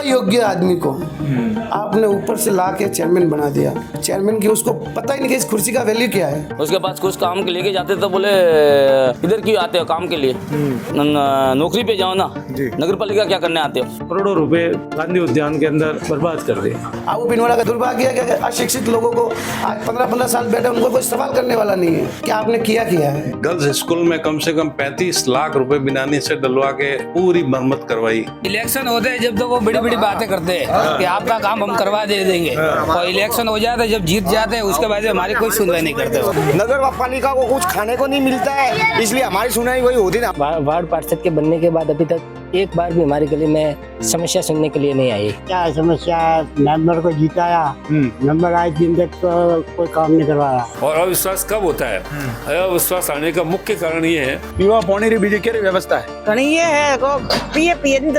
अयोग्य आदमी को आपने ऊपर से ला के चेयरमैन बना दिया। चेयरमैन की उसको पता ही नहीं कि इस कुर्सी का वैल्यू क्या है। उसके पास कुछ काम के लेके जाते तो बोले इधर क्यों आते हो काम के लिए, नौकरी पे जाओ ना, नगर पालिका क्या करने आते हो। करोड़ों रुपए गांधी उद्यान के अंदर बर्बाद कर दिए। आबू पिनवाड़ा का दुर्भाग्य है कि अशिक्षित लोगों को आज 15-15 साल बैठे उनको कोई सवाल करने वाला नहीं है कि आपने किया है। गर्ल्स स्कूल में कम से कम 35 लाख रुपए बिनानी से डलवा के पूरी मरम्मत करवाई। इलेक्शन होते हैं जब तो वो बड़ी बड़ी बातें करते हैं कि आपका काम हम करवा दे देंगे, और इलेक्शन हो जाता है जब जीत जाते हैं उसके बाद हमारी कोई सुनवाई नहीं करते। नगर पालिका को कुछ खाने को नहीं मिलता है, इसलिए हमारी सुनाई वही होती ना। वार्ड पार्षद के बनने के बाद अभी तक एक बार भी हमारे गली में समस्या सुनने के लिए नहीं आई। क्या समस्या, मेंबर को जिताया, मेंबर आज दिन तक तो कोई काम नहीं करवाया। और अविश्वास कब होता है? अविश्वास आने का मुख्य कारण ये है युवा पौनी बीजे की व्यवस्था है। ये है को पिए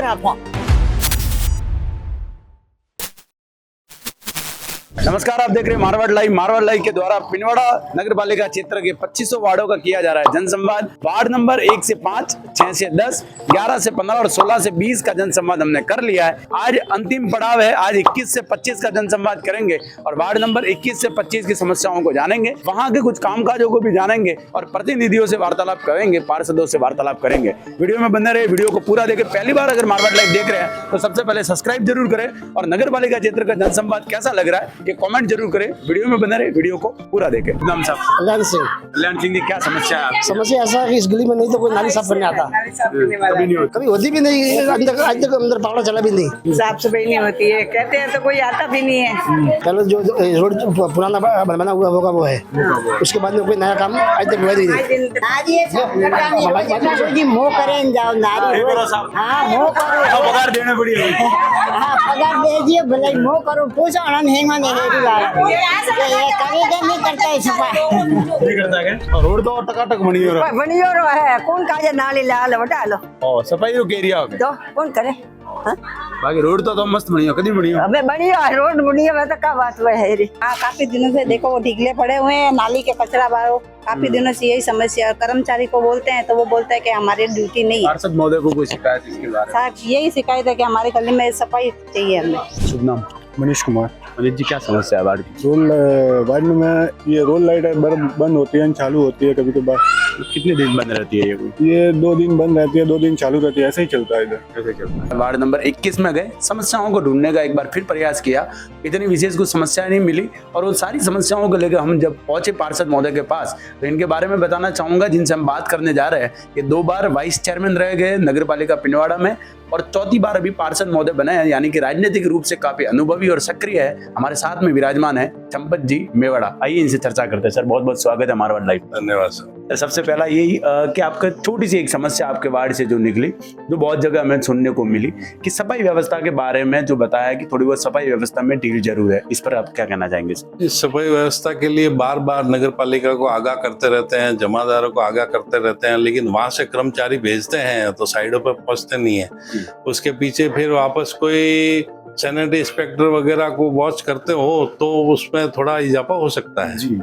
नमस्कार, आप देख रहे हैं मारवाड़ लाइव। मारवाड़ लाइव के द्वारा पिनवाड़ा नगर पालिका क्षेत्र के 2500 वार्डों का किया जा रहा है जनसंवाद। वार्ड नंबर 1 से 5, 6 से 10, 11 से 15 और 16 से 20 का जनसंवाद हमने कर लिया है। आज अंतिम पड़ाव है, आज 21 से 25 का जनसंवाद करेंगे और वार्ड नंबर 21 से 25 की समस्याओं को जानेंगे, वहां के कुछ कामकाजों को भी जानेंगे और प्रतिनिधियों से वार्तालाप करेंगे, पार्षदों से वार्तालाप करेंगे। वीडियो में बने रहे, वीडियो को पूरा देखें। पहली बार अगर मारवाड़ लाइव देख रहे हैं तो सबसे पहले सब्सक्राइब जरूर करें और नगर पालिका क्षेत्र का जनसंवाद कैसा लग रहा है कमेंट जरूर करें। वीडियो में बने रहे, वीडियो को पूरा देखें। नाम साहब? कल्याण सिंह जी, क्या समस्या है? समस्या ऐसा है कि इस गली में नहीं तो कोई नाली साफ करने आता, कभी होती भी नहीं। अंदर आज तक अंदर पावड़ा चला भी नहीं, साफ सफाई नहीं होती है, कहते हैं तो कोई आता भी नहीं है। पहले जो रोड पुराना बना हुआ होगा वो है, उसके बाद में कोई नया काम आज तक हुआ ही नहीं। मोह करें जाओ नारी, हाँ मोह करो, पगार देने पड़ी, हाँ पगार दे दिए भले मोह करो, पूछो आनंद हेंगा नहीं नहीं करता है सफाई नहीं करता है। रोड तो टकाटक बनी हो है, कौन काजे नाली लाल बटा लो सफाई एरिया हो तो कौन करे। बाकी रोड तो मस्त बनी हो, कभी बनी हो? अबे बनी हो रोड बनी है तो क्या बात हुआ है रे। हाँ काफी दिनों से देखो वो ढीगले पड़े हुए हैं, नाली के कचरा बारो, काफी दिनों से यही समस्या। कर्मचारी को बोलते हैं तो वो बोलता है कि हमारी ड्यूटी नहीं है। पार्षद महोदय को कोई शिकायत इसके बारे में? यही शिकायत है कि हमारे गली में सफाई चाहिए हमें। शुभ नाम? मनीष कुमार। मनीष जी, क्या समस्या है वार्ड की? वार्ड में ये रोड लाइट बंद होती है, चालू होती है कभी कभार। कितने दिन बंद रहती है ये 2 दिन बंद रहती है, 2 दिन चालू रहती है, ऐसे ही चलता है इधर, ऐसे चलता है। वार्ड नंबर 21 में गए, समस्याओं को ढूंढने का एक बार फिर प्रयास किया, इतनी विशेष कुछ समस्या नहीं मिली और वो सारी समस्याओं को लेकर हम जब पहुंचे पार्षद महोदय के पास तो इनके बारे में बताना चाहूंगा जिनसे हम बात करने जा रहे हैं। ये 2 बार वाइस चेयरमैन रह गए नगर पालिका पिनवाड़ा में और 4थी बार अभी पार्षद महोदय बने हैं, यानी कि राजनीतिक रूप से काफी अनुभवी और सक्रिय है। हमारे साथ में विराजमान है चंपत जी मेवाड़ा। आइए इनसे चर्चा करते हैं। सर, बहुत बहुत स्वागत है मारवाड़ लाइव। धन्यवाद सर। सबसे पहला यही कि आपका छोटी सी एक समस्या आपके वार्ड से जो निकली, जो बहुत जगह हमें सुनने को मिली कि सफाई व्यवस्था के बारे में जो बताया कि थोड़ी बहुत सफाई व्यवस्था में ढील जरूर है, इस पर आप क्या कहना चाहेंगे? इस सफाई व्यवस्था के लिए बार बार नगर पालिका को आगाह करते रहते हैं, जमादारों को आगाह करते रहते हैं, लेकिन वहां से कर्मचारी भेजते हैं तो साइडों पर पहुंचते नहीं है। उसके पीछे फिर वापस कोई सैनिटरी इंस्पेक्टर वगैरह को वॉच करते हो तो उसमें थोड़ा इजाफा हो सकता है। जी।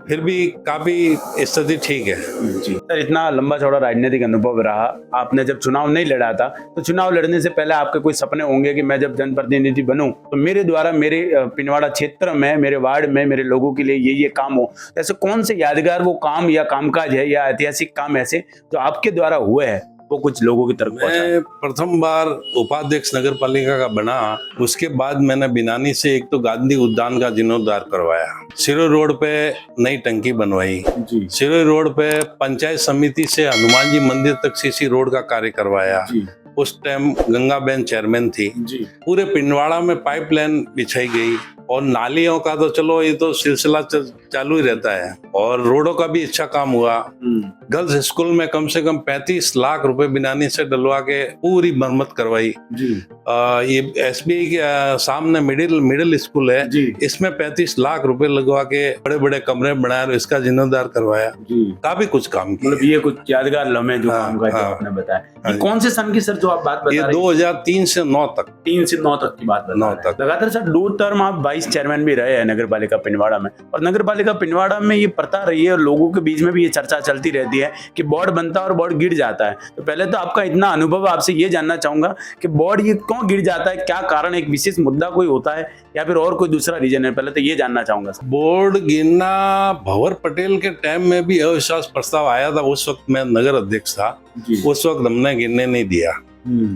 फिर भी काफी स्थिति ठीक है। जी सर, इतना लंबा चौड़ा राजनीतिक अनुभव रहा, आपने जब चुनाव नहीं लड़ा था तो चुनाव लड़ने से पहले आपके कोई सपने होंगे कि मैं जब जनप्रतिनिधि बनूं तो मेरे द्वारा मेरे पिनवाड़ा क्षेत्र में, मेरे वार्ड में, मेरे लोगों के लिए ये काम हो। ऐसे कौन से यादगार वो काम या कामकाज है या ऐतिहासिक काम ऐसे जो आपके द्वारा हुए हैं वो कुछ लोगों की तरफ? मैं प्रथम बार उपाध्यक्ष नगर पालिका का बना, उसके बाद मैंने बिनानी से एक तो गांधी उद्यान का जीर्णोद्धार करवाया, सिरोई रोड पे नई टंकी बनवाई, सिरोई रोड पे पंचायत समिति से हनुमान जी मंदिर तक सीसी रोड का कार्य करवाया। उस टाइम गंगाबेन चेयरमैन थी। पूरे पिंडवाड़ा में पाइपलाइन बिछाई गई और नालियों का तो चलो ये तो सिलसिला चालू ही रहता है और रोडों का भी अच्छा काम हुआ। गर्ल्स स्कूल में कम से कम 35 लाख रुपए बिनानी से डलवा के पूरी मरम्मत करवाई। ये SBI के सामने मिडिल स्कूल है, इसमें 35 लाख रुपए लगवा के बड़े बड़े कमरे बनाए और इसका जीर्णोद्धार करवाया। काफी कुछ काम किया। मतलब ये कुछ यादगार लम्हे जो काम का आपने बताया। कौन से सन की सर जो आप बात बता रहे हैं? 2003 से 9 तक। 3 से 9 तक की बात बता रहे हैं। लगातार सर 2 टर्म आप वाइस वाइस चेयरमैन भी रहे हैं नगर पालिका पिंडवाड़ा में, और नगर पालिका पिंडवाड़ा में ये प्रथा रही है और लोगों के बीच में भी ये चर्चा चलती रहती है कि बोर्ड बनता है और बोर्ड गिर जाता है। तो पहले तो आपका इतना अनुभव, आपसे ये जानना चाहूंगा कि बोर्ड ये क्यों गिर जाता है, क्या कारण, एक विशेष मुद्दा कोई होता है या फिर और कोई दूसरा रीजन है, पहले तो ये जानना चाहूंगा। बोर्ड गिरना, भंवर पटेल के टाइम में भी अविश्वास प्रस्ताव आया था, उस वक्त मैं नगर अध्यक्ष था, उस वक्त हमने गिरने नहीं दिया।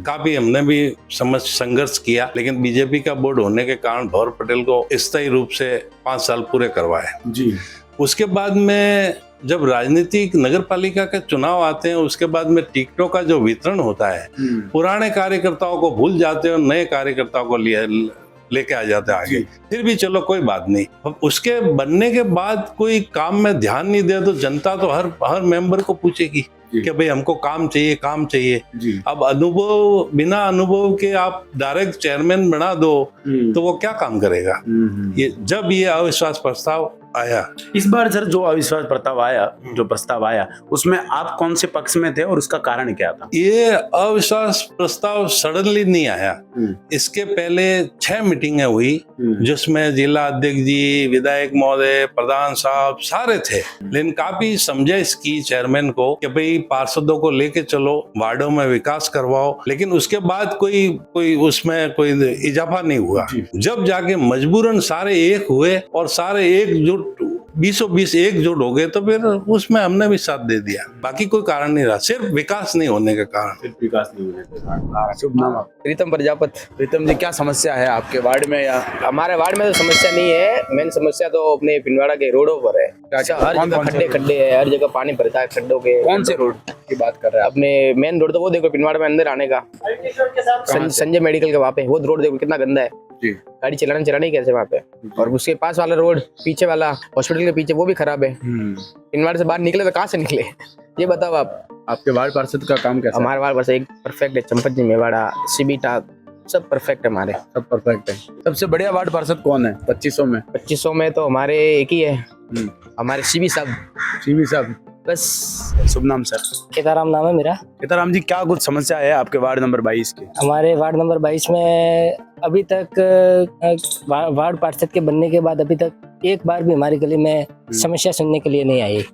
काफी हमने भी संघर्ष किया, लेकिन बीजेपी का बोर्ड होने के कारण भंवर पटेल को स्थायी रूप से 5 साल पूरे करवाए जी। उसके बाद में जब राजनीतिक नगर पालिका के चुनाव आते हैं, उसके बाद में टिकटों का जो वितरण होता है, पुराने कार्यकर्ताओं को भूल जाते हैं और नए कार्यकर्ताओं को लेके आ जाते हैं आगे। फिर भी चलो कोई बात नहीं, अब उसके बनने के बाद कोई काम में ध्यान नहीं दे तो जनता तो हर मेंबर को पूछेगी कि भाई हमको काम चाहिए। अब अनुभव, बिना अनुभव के आप डायरेक्ट चेयरमैन बना दो तो वो क्या काम करेगा। जब ये अविश्वास प्रस्ताव आया, इस बार सर जो अविश्वास प्रस्ताव आया, जो प्रस्ताव आया, उसमें आप कौन से पक्ष में थे और उसका कारण क्या था? ये अविश्वास प्रस्ताव सडनली नहीं आया, इसके पहले 6 मीटिंगें हुई जिसमें जिला अध्यक्ष जी, विधायक महोदय, प्रधान साहब सारे थे, लेकिन काफी समझाइश की चेयरमैन को कि भाई पार्षदों को लेके चलो, वार्डों में विकास करवाओ, लेकिन उसके बाद कोई उसमें कोई इजाफा नहीं हुआ। जब जाके मजबूरन सारे एक हुए और सारे एकजुट 20 एकजुट हो गए तो फिर उसमें हमने भी साथ दे दिया। बाकी कोई कारण नहीं रहा, सिर्फ विकास नहीं होने के कारण। शुभ नाम आप? प्रीतम प्रजापति। प्रीतम जी, क्या समस्या है आपके वार्ड में? या हमारे वार्ड में तो समस्या नहीं है, मेन समस्या तो अपने पिंडवाड़ा के रोडों पर है। हर जगह खड्डे है, हर जगह पानी भरता है खड्डों के। कौन से रोड की बात कर रहे हैं? अपने मेन रोड तो वो देखो, पिंडवाड़ा में अंदर आने का संजय मेडिकल के वहाँ पे वो रोड देखो कितना गंदा है, गाड़ी चलानी कैसे वहाँ पे। और उसके पास वाला रोड, पीछे वाला हॉस्पिटल के पीछे, वो भी खराब है। पिंडवाड़ा से बाहर निकले तो कहाँ से निकले, ये बताओ आप। आपके वार्ड पार्षद का काम कैसा? हमारे वार्ड पार्षद एक परफेक्ट है, चंपत जी मेवाड़ा, सीबीटा, सब परफेक्ट है हमारे, सब परफेक्ट है। सबसे बढ़िया वार्ड पार्षद कौन है 2500 में? 2500 में तो हमारे एक ही है, हमारे सीबी साहब बस। शुभ नाम सर? केदाराम नाम है मेरा। केदाराम जी, क्या कुछ समस्या है आपके वार्ड नंबर 22 की? हमारे वार्ड नंबर 22 में अभी तक वार्ड पार्षद के बनने के बाद अभी तक एक बार भी हमारी गली में समस्या सुनने के लिए नहीं आई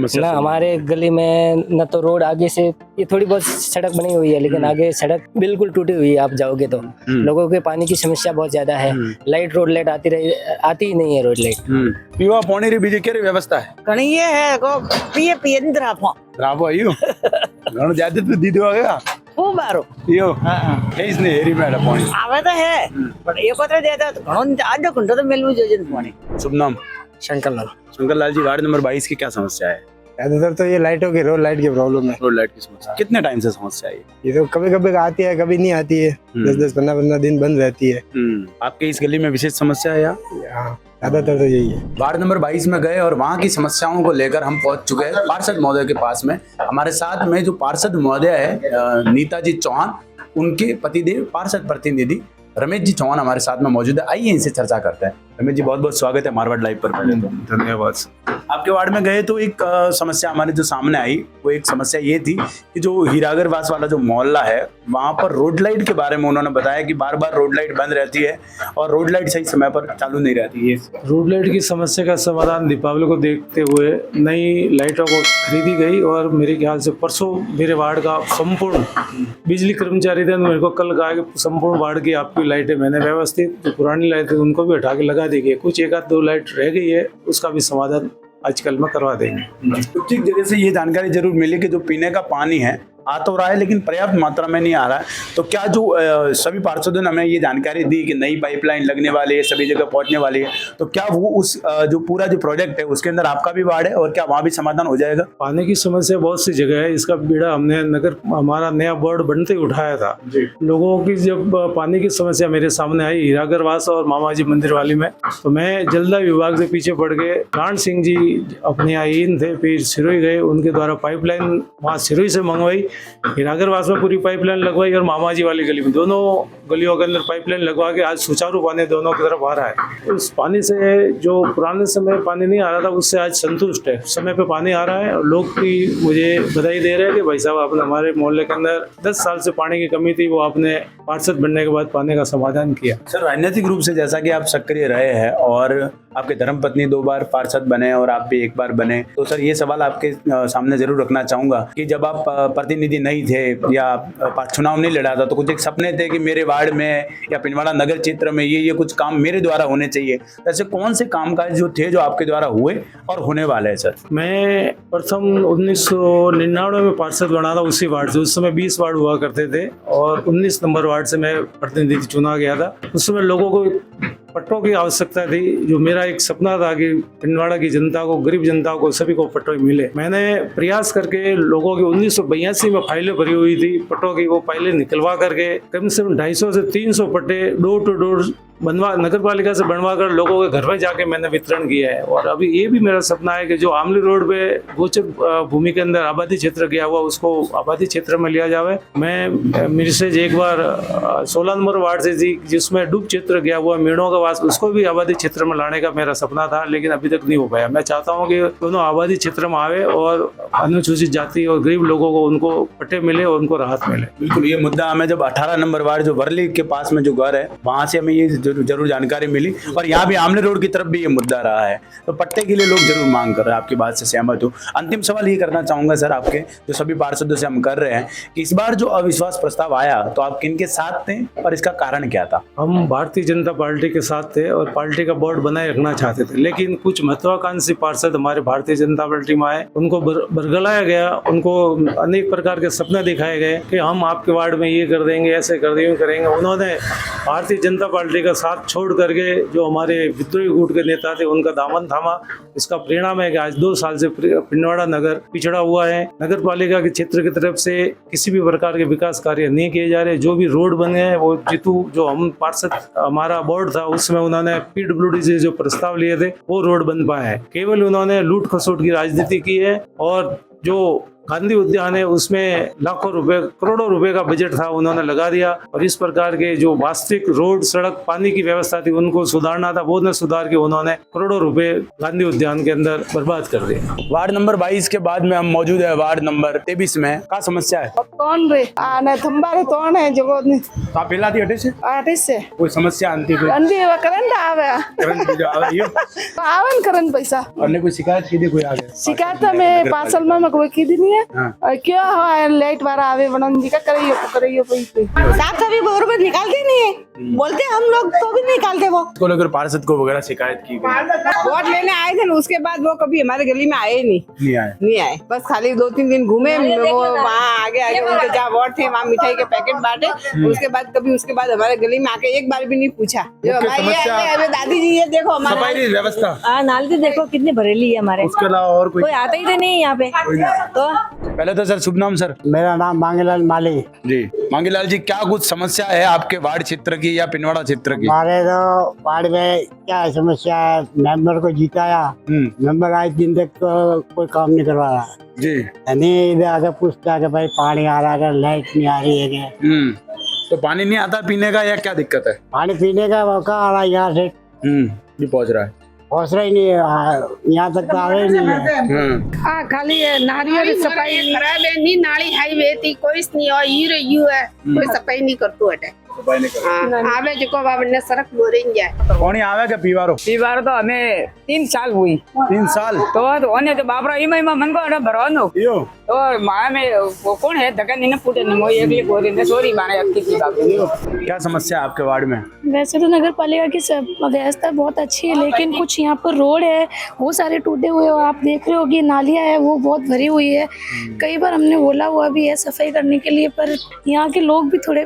ना। हमारे गली में न तो रोड आगे से, ये थोड़ी बहुत सड़क बनी हुई है लेकिन आगे सड़क बिल्कुल टूटी हुई है, आप जाओगे तो लोगों के पानी की समस्या बहुत ज्यादा है। लाइट, रोड लाइट आती ही नहीं है रोड लाइट। पीवा पानी री बीजे क्या व्यवस्था है? घणी है को पिए द्रापो आयु घणो ज्यादा तो दीदी आ गया खूब बारो यो है इसने हेरी में पानी आवे तो है, पर एक पत्र देता तो घणो आधो घंटा तो मिलू जो पानी। शुभ नाम? शंकर लाल जी, वार्ड नंबर 22 की क्या समस्या है? ज्यादातर तो ये लाइटों की, रोड लाइट की प्रॉब्लम है। रोड लाइट की समस्या कितने टाइम से समस्या है? ये तो कभी कभी आती है, कभी नहीं आती है, 10-15 दिन बंद रहती है। आपके इस गली में विशेष समस्या है या? ज्यादातर तो यही है। वार्ड नंबर 22 में गए और वहाँ की समस्याओं को लेकर हम पहुंच चुके हैं पार्षद महोदय के पास में। हमारे साथ में जो पार्षद महोदय है नीताजी चौहान, उनके पतिदेव पार्षद प्रतिनिधि रमेश जी चौहान हमारे साथ में मौजूद है। आइए इनसे चर्चा करते हैं। रमेश जी, बहुत बहुत स्वागत है मारवाड़ लाइव पर। पहले तो धन्यवाद। आपके वार्ड में गए तो एक समस्या हमारे जो सामने आई, वो एक समस्या ये थी कि जो हीरागरवास वाला जो मोहल्ला है, वहाँ पर रोड लाइट के बारे में उन्होंने बताया कि बार बार रोड लाइट बंद रहती है और रोड लाइट सही समय पर चालू नहीं रहती है। रोड लाइट की समस्या का समाधान दीपावली को देखते हुए नई लाइटों को खरीदी गई और मेरे ख्याल से परसों मेरे वार्ड का संपूर्ण बिजली कर्मचारी थे, मेरे को कल कहा कि संपूर्ण वार्ड की आपकी लाइटें मैंने व्यवस्थित जो पुरानी लाइटें उनको भी हटा के लगा दी गई। कुछ 1-2 लाइट रह गई है, उसका भी समाधान आजकल में करवा देंगे। कुछ जगह से ये जानकारी जरूर मिली कि जो पीने का पानी है आ तो रहा है लेकिन पर्याप्त मात्रा में नहीं आ रहा है। तो क्या जो सभी पार्षदों ने हमें ये जानकारी दी कि नई पाइपलाइन लगने वाली है, सभी जगह पहुंचने वाली है, तो क्या वो उस जो पूरा जो प्रोजेक्ट है उसके अंदर आपका भी वार्ड है और क्या वहाँ भी समाधान हो जाएगा? पानी की समस्या बहुत सी जगह है, इसका बीड़ा हमने नगर हमारा नया बोर्ड बनते ही उठाया था। लोगों की जब पानी की समस्या मेरे सामने आई हीरागरवास और मामाजी मंदिर वाली में, तो मैं जलदा विभाग से पीछे पड़ के कांड सिंह जी अपने आइन थे, फिर सिरोही गए, उनके द्वारा पाइपलाइन वहाँ सिरोही से मंगवाई हिरागरवास में पूरी पाइपलाइन लगवाई और मामाजी वाली गली में, दोनों गलियों के अंदर पाइपलाइन लगवा के आज सुचारू पानी दोनों की तरफ आ रहा है। उस पानी से जो पुराने समय पानी नहीं आ रहा था उससे आज संतुष्ट है, समय पे पानी आ रहा है। और लोग भी मुझे बधाई दे रहे हैं कि भाई साहब आपने हमारे मोहल्ले के अंदर 10 साल से पानी की कमी थी, वो आपने पार्षद बनने के बाद पानी का समाधान किया। सर, राजनीतिक रूप से जैसा कि आप सक्रिय रहे हैं और आपके धर्मपत्नी 2 बार पार्षद बने और आप भी 1 बार बने, तो सर ये सवाल आपके सामने जरूर रखना चाहूंगा कि जब आप प्रतिनिधि नहीं थे या चुनाव नहीं लड़ा था तो कुछ एक सपने थे कि मेरे वार्ड में या पिंडवाड़ा नगर क्षेत्र में ये कुछ काम मेरे द्वारा होने चाहिए, ऐसे कौन से कामकाज जो थे जो आपके द्वारा हुए और होने वाले हैं? सर, मैं प्रथम 1999 में पार्षद बना था उसी वार्ड से। उस समय 20 वार्ड हुआ करते थे और 19 नंबर वार्ड से मैं प्रतिनिधि चुना गया था। उस समय लोगों को पट्टों की आवश्यकता थी, जो मेरा एक सपना था कि पिंडवाड़ा की जनता को, गरीब जनता को, सभी को पट्टे मिले। मैंने प्रयास करके लोगों की 1982 में फाइलें भरी हुई थी पट्टों की, वो फाइलें निकलवा करके कम से कम 250 से 300 पट्टे डोर टू डोर नगर पालिका से बनवा कर लोगों के घर में जाके मैंने वितरण किया है। और अभी ये भी मेरा सपना है कि जो आमली रोड पे गोचर भूमि के अंदर आबादी क्षेत्र गया हुआ उसको आबादी क्षेत्र में लिया जाए। मैं मेरे से एक बार 16 नंबर वार्ड से थी जिसमें डूब क्षेत्र गया हुआ मेड़ों का वास, उसको भी आबादी क्षेत्र में लाने का मेरा सपना था, लेकिन अभी तक नहीं हो पाया। मैं चाहता हूँ कि दोनों आबादी क्षेत्र में आवे और अनुसूचित जाति और गरीब लोगों को उनको पट्टे मिले और उनको राहत मिले। बिल्कुल, ये मुद्दा हमें जब 18 नंबर वार्ड जो वर्ली के पास में जो घर है वहां से हमें ये जरूर जानकारी मिली और यहाँ भी आमले रोड की तरफ भी ये मुद्दा रहा है, तो पट्टे के लिए लोग जरूर मांग कर रहे हैं। आपकी बात से सहमत हूँ। अंतिम सवाल ये करना चाहूंगा सर, आपके जो सभी पार्षदों से हम कर रहे हैं कि इस बार जो अविश्वास प्रस्ताव आया तो आप किनके साथ थे और इसका कारण क्या था? हम भारतीय जनता पार्टी के साथ थे और पार्टी का बोर्ड बनाए रखना चाहते थे, लेकिन कुछ महत्वाकांक्षी पार्षद हमारे भारतीय जनता पार्टी में आए, उनको बरगलाया गया, उनको अनेक प्रकार के सपने दिखाए गए कि हम आपके वार्ड में ये कर देंगे, ऐसे कर देंगे, करेंगे। उन्होंने भारतीय जनता पार्टी का साथ छोड़ करके जो हमारे विद्रोही गुट के नेता थे उनका दामन थामा। इसका परिणाम है कि आज 2 साल से पिंडवाड़ा नगर पिछड़ा हुआ है। नगर पालिका के क्षेत्र की तरफ से किसी भी प्रकार के विकास कार्य नहीं किए जा रहे। जो भी रोड बने हैं वो जीतू जो हम पार्षद हमारा बोर्ड था उसमें उन्होंने PWD से जो प्रस्ताव लिए थे वो रोड बन पाए हैं। केवल उन्होंने लूट खसोट की राजनीति की है और जो गांधी उद्यान है उसमें लाखों रुपए, करोड़ों रुपए का बजट था उन्होंने लगा दिया और इस प्रकार के जो वास्तविक रोड, सड़क, पानी की व्यवस्था थी उनको सुधारना था, वो न सुधार के उन्होंने करोड़ों रुपए गांधी उद्यान के अंदर बर्बाद कर दिया। वार्ड नंबर 22 के बाद में हम मौजूद है वार्ड नंबर 23 में। क्या समस्या है? कौन रे आने थंबारे कौन है जो तो आप पहला थी हटे से कोई समस्या आती है? करंट आवे आवन करंट पैसा और कोई शिकायत की थी? कोई आ गया शिकायत में पार्सल में कोई की दी नहीं है। क्या है लाइट वाला आवे बनन जी का करियो पैसे साहब कभी गवर्नमेंट निकालते नहीं है, बोलते हम लोग तो भी निकालते वो को लेकर पार्षद को वगैरह शिकायत की गई? वोट लेने आए थे उसके बाद वो कभी हमारे गली में आए नहीं आए, बस खाली 2-3 दिन घूमे, वो वहाँ आगे उनके जहाँ वोट थे वहाँ मिठाई के पैकेट बांटे, उसके बाद हमारे गली में आके एक बार भी नहीं पूछा। जो हमारे दादी जी ये देखो हमारी व्यवस्था नाली देखो कितनी भरेली है हमारे, उसके अलावा और कोई आता ही तो नहीं यहाँ पे। तो पहले तो सर शुभ नाम सर? मेरा नाम मांगेलाल माली जी। मांगेलाल जी, क्या कुछ समस्या है आपके वार्ड क्षेत्र की या पिंडवाड़ा क्षेत्र की? हमारे तो वार्ड में क्या समस्या है, मेंबर को जिताया, मेंबर आज दिन तक कोई काम नहीं करवा रहा जी। नहीं इधर आके पूछता है भाई पानी आ रहा है, यहाँ नहीं आ रही है क्या? तो पानी नहीं आता पीने का या क्या दिक्कत है? पानी पीने का मौका आ रहा है यहाँ से नहीं पहुँच रहा है, पहुँच रहा ही नहीं है, यहाँ तक तो आ रहा ही नहीं है। खाली नारियल सफाई खराब है, नी नाली हाईवे थी कोई नहीं और यू है कोई सफाई नहीं करतो हटे आवे जो बाबने सड़क बोरिंग जाए कौन आवे के पीवारो तो हमें 3 साल हुई। 3 साल तो होने तो बाबरा इमा मन को भरवानो तो माया में वो कौन है धक्का नहीं फूटे नहीं मोई अगली गोरी ने सॉरी माने अक्की की बात। क्या समस्या है आपके वार्ड में? वैसे तो नगर पालिका की व्यवस्था बहुत अच्छी है, लेकिन कुछ यहाँ पर रोड है वो सारे टूटे हुए हो, आप देख रहे हो कि नालियाँ है वो बहुत भरी हुई है। कई बार हमने बोला हुआ भी है सफाई करने के लिए, पर यहाँ के लोग भी थोड़े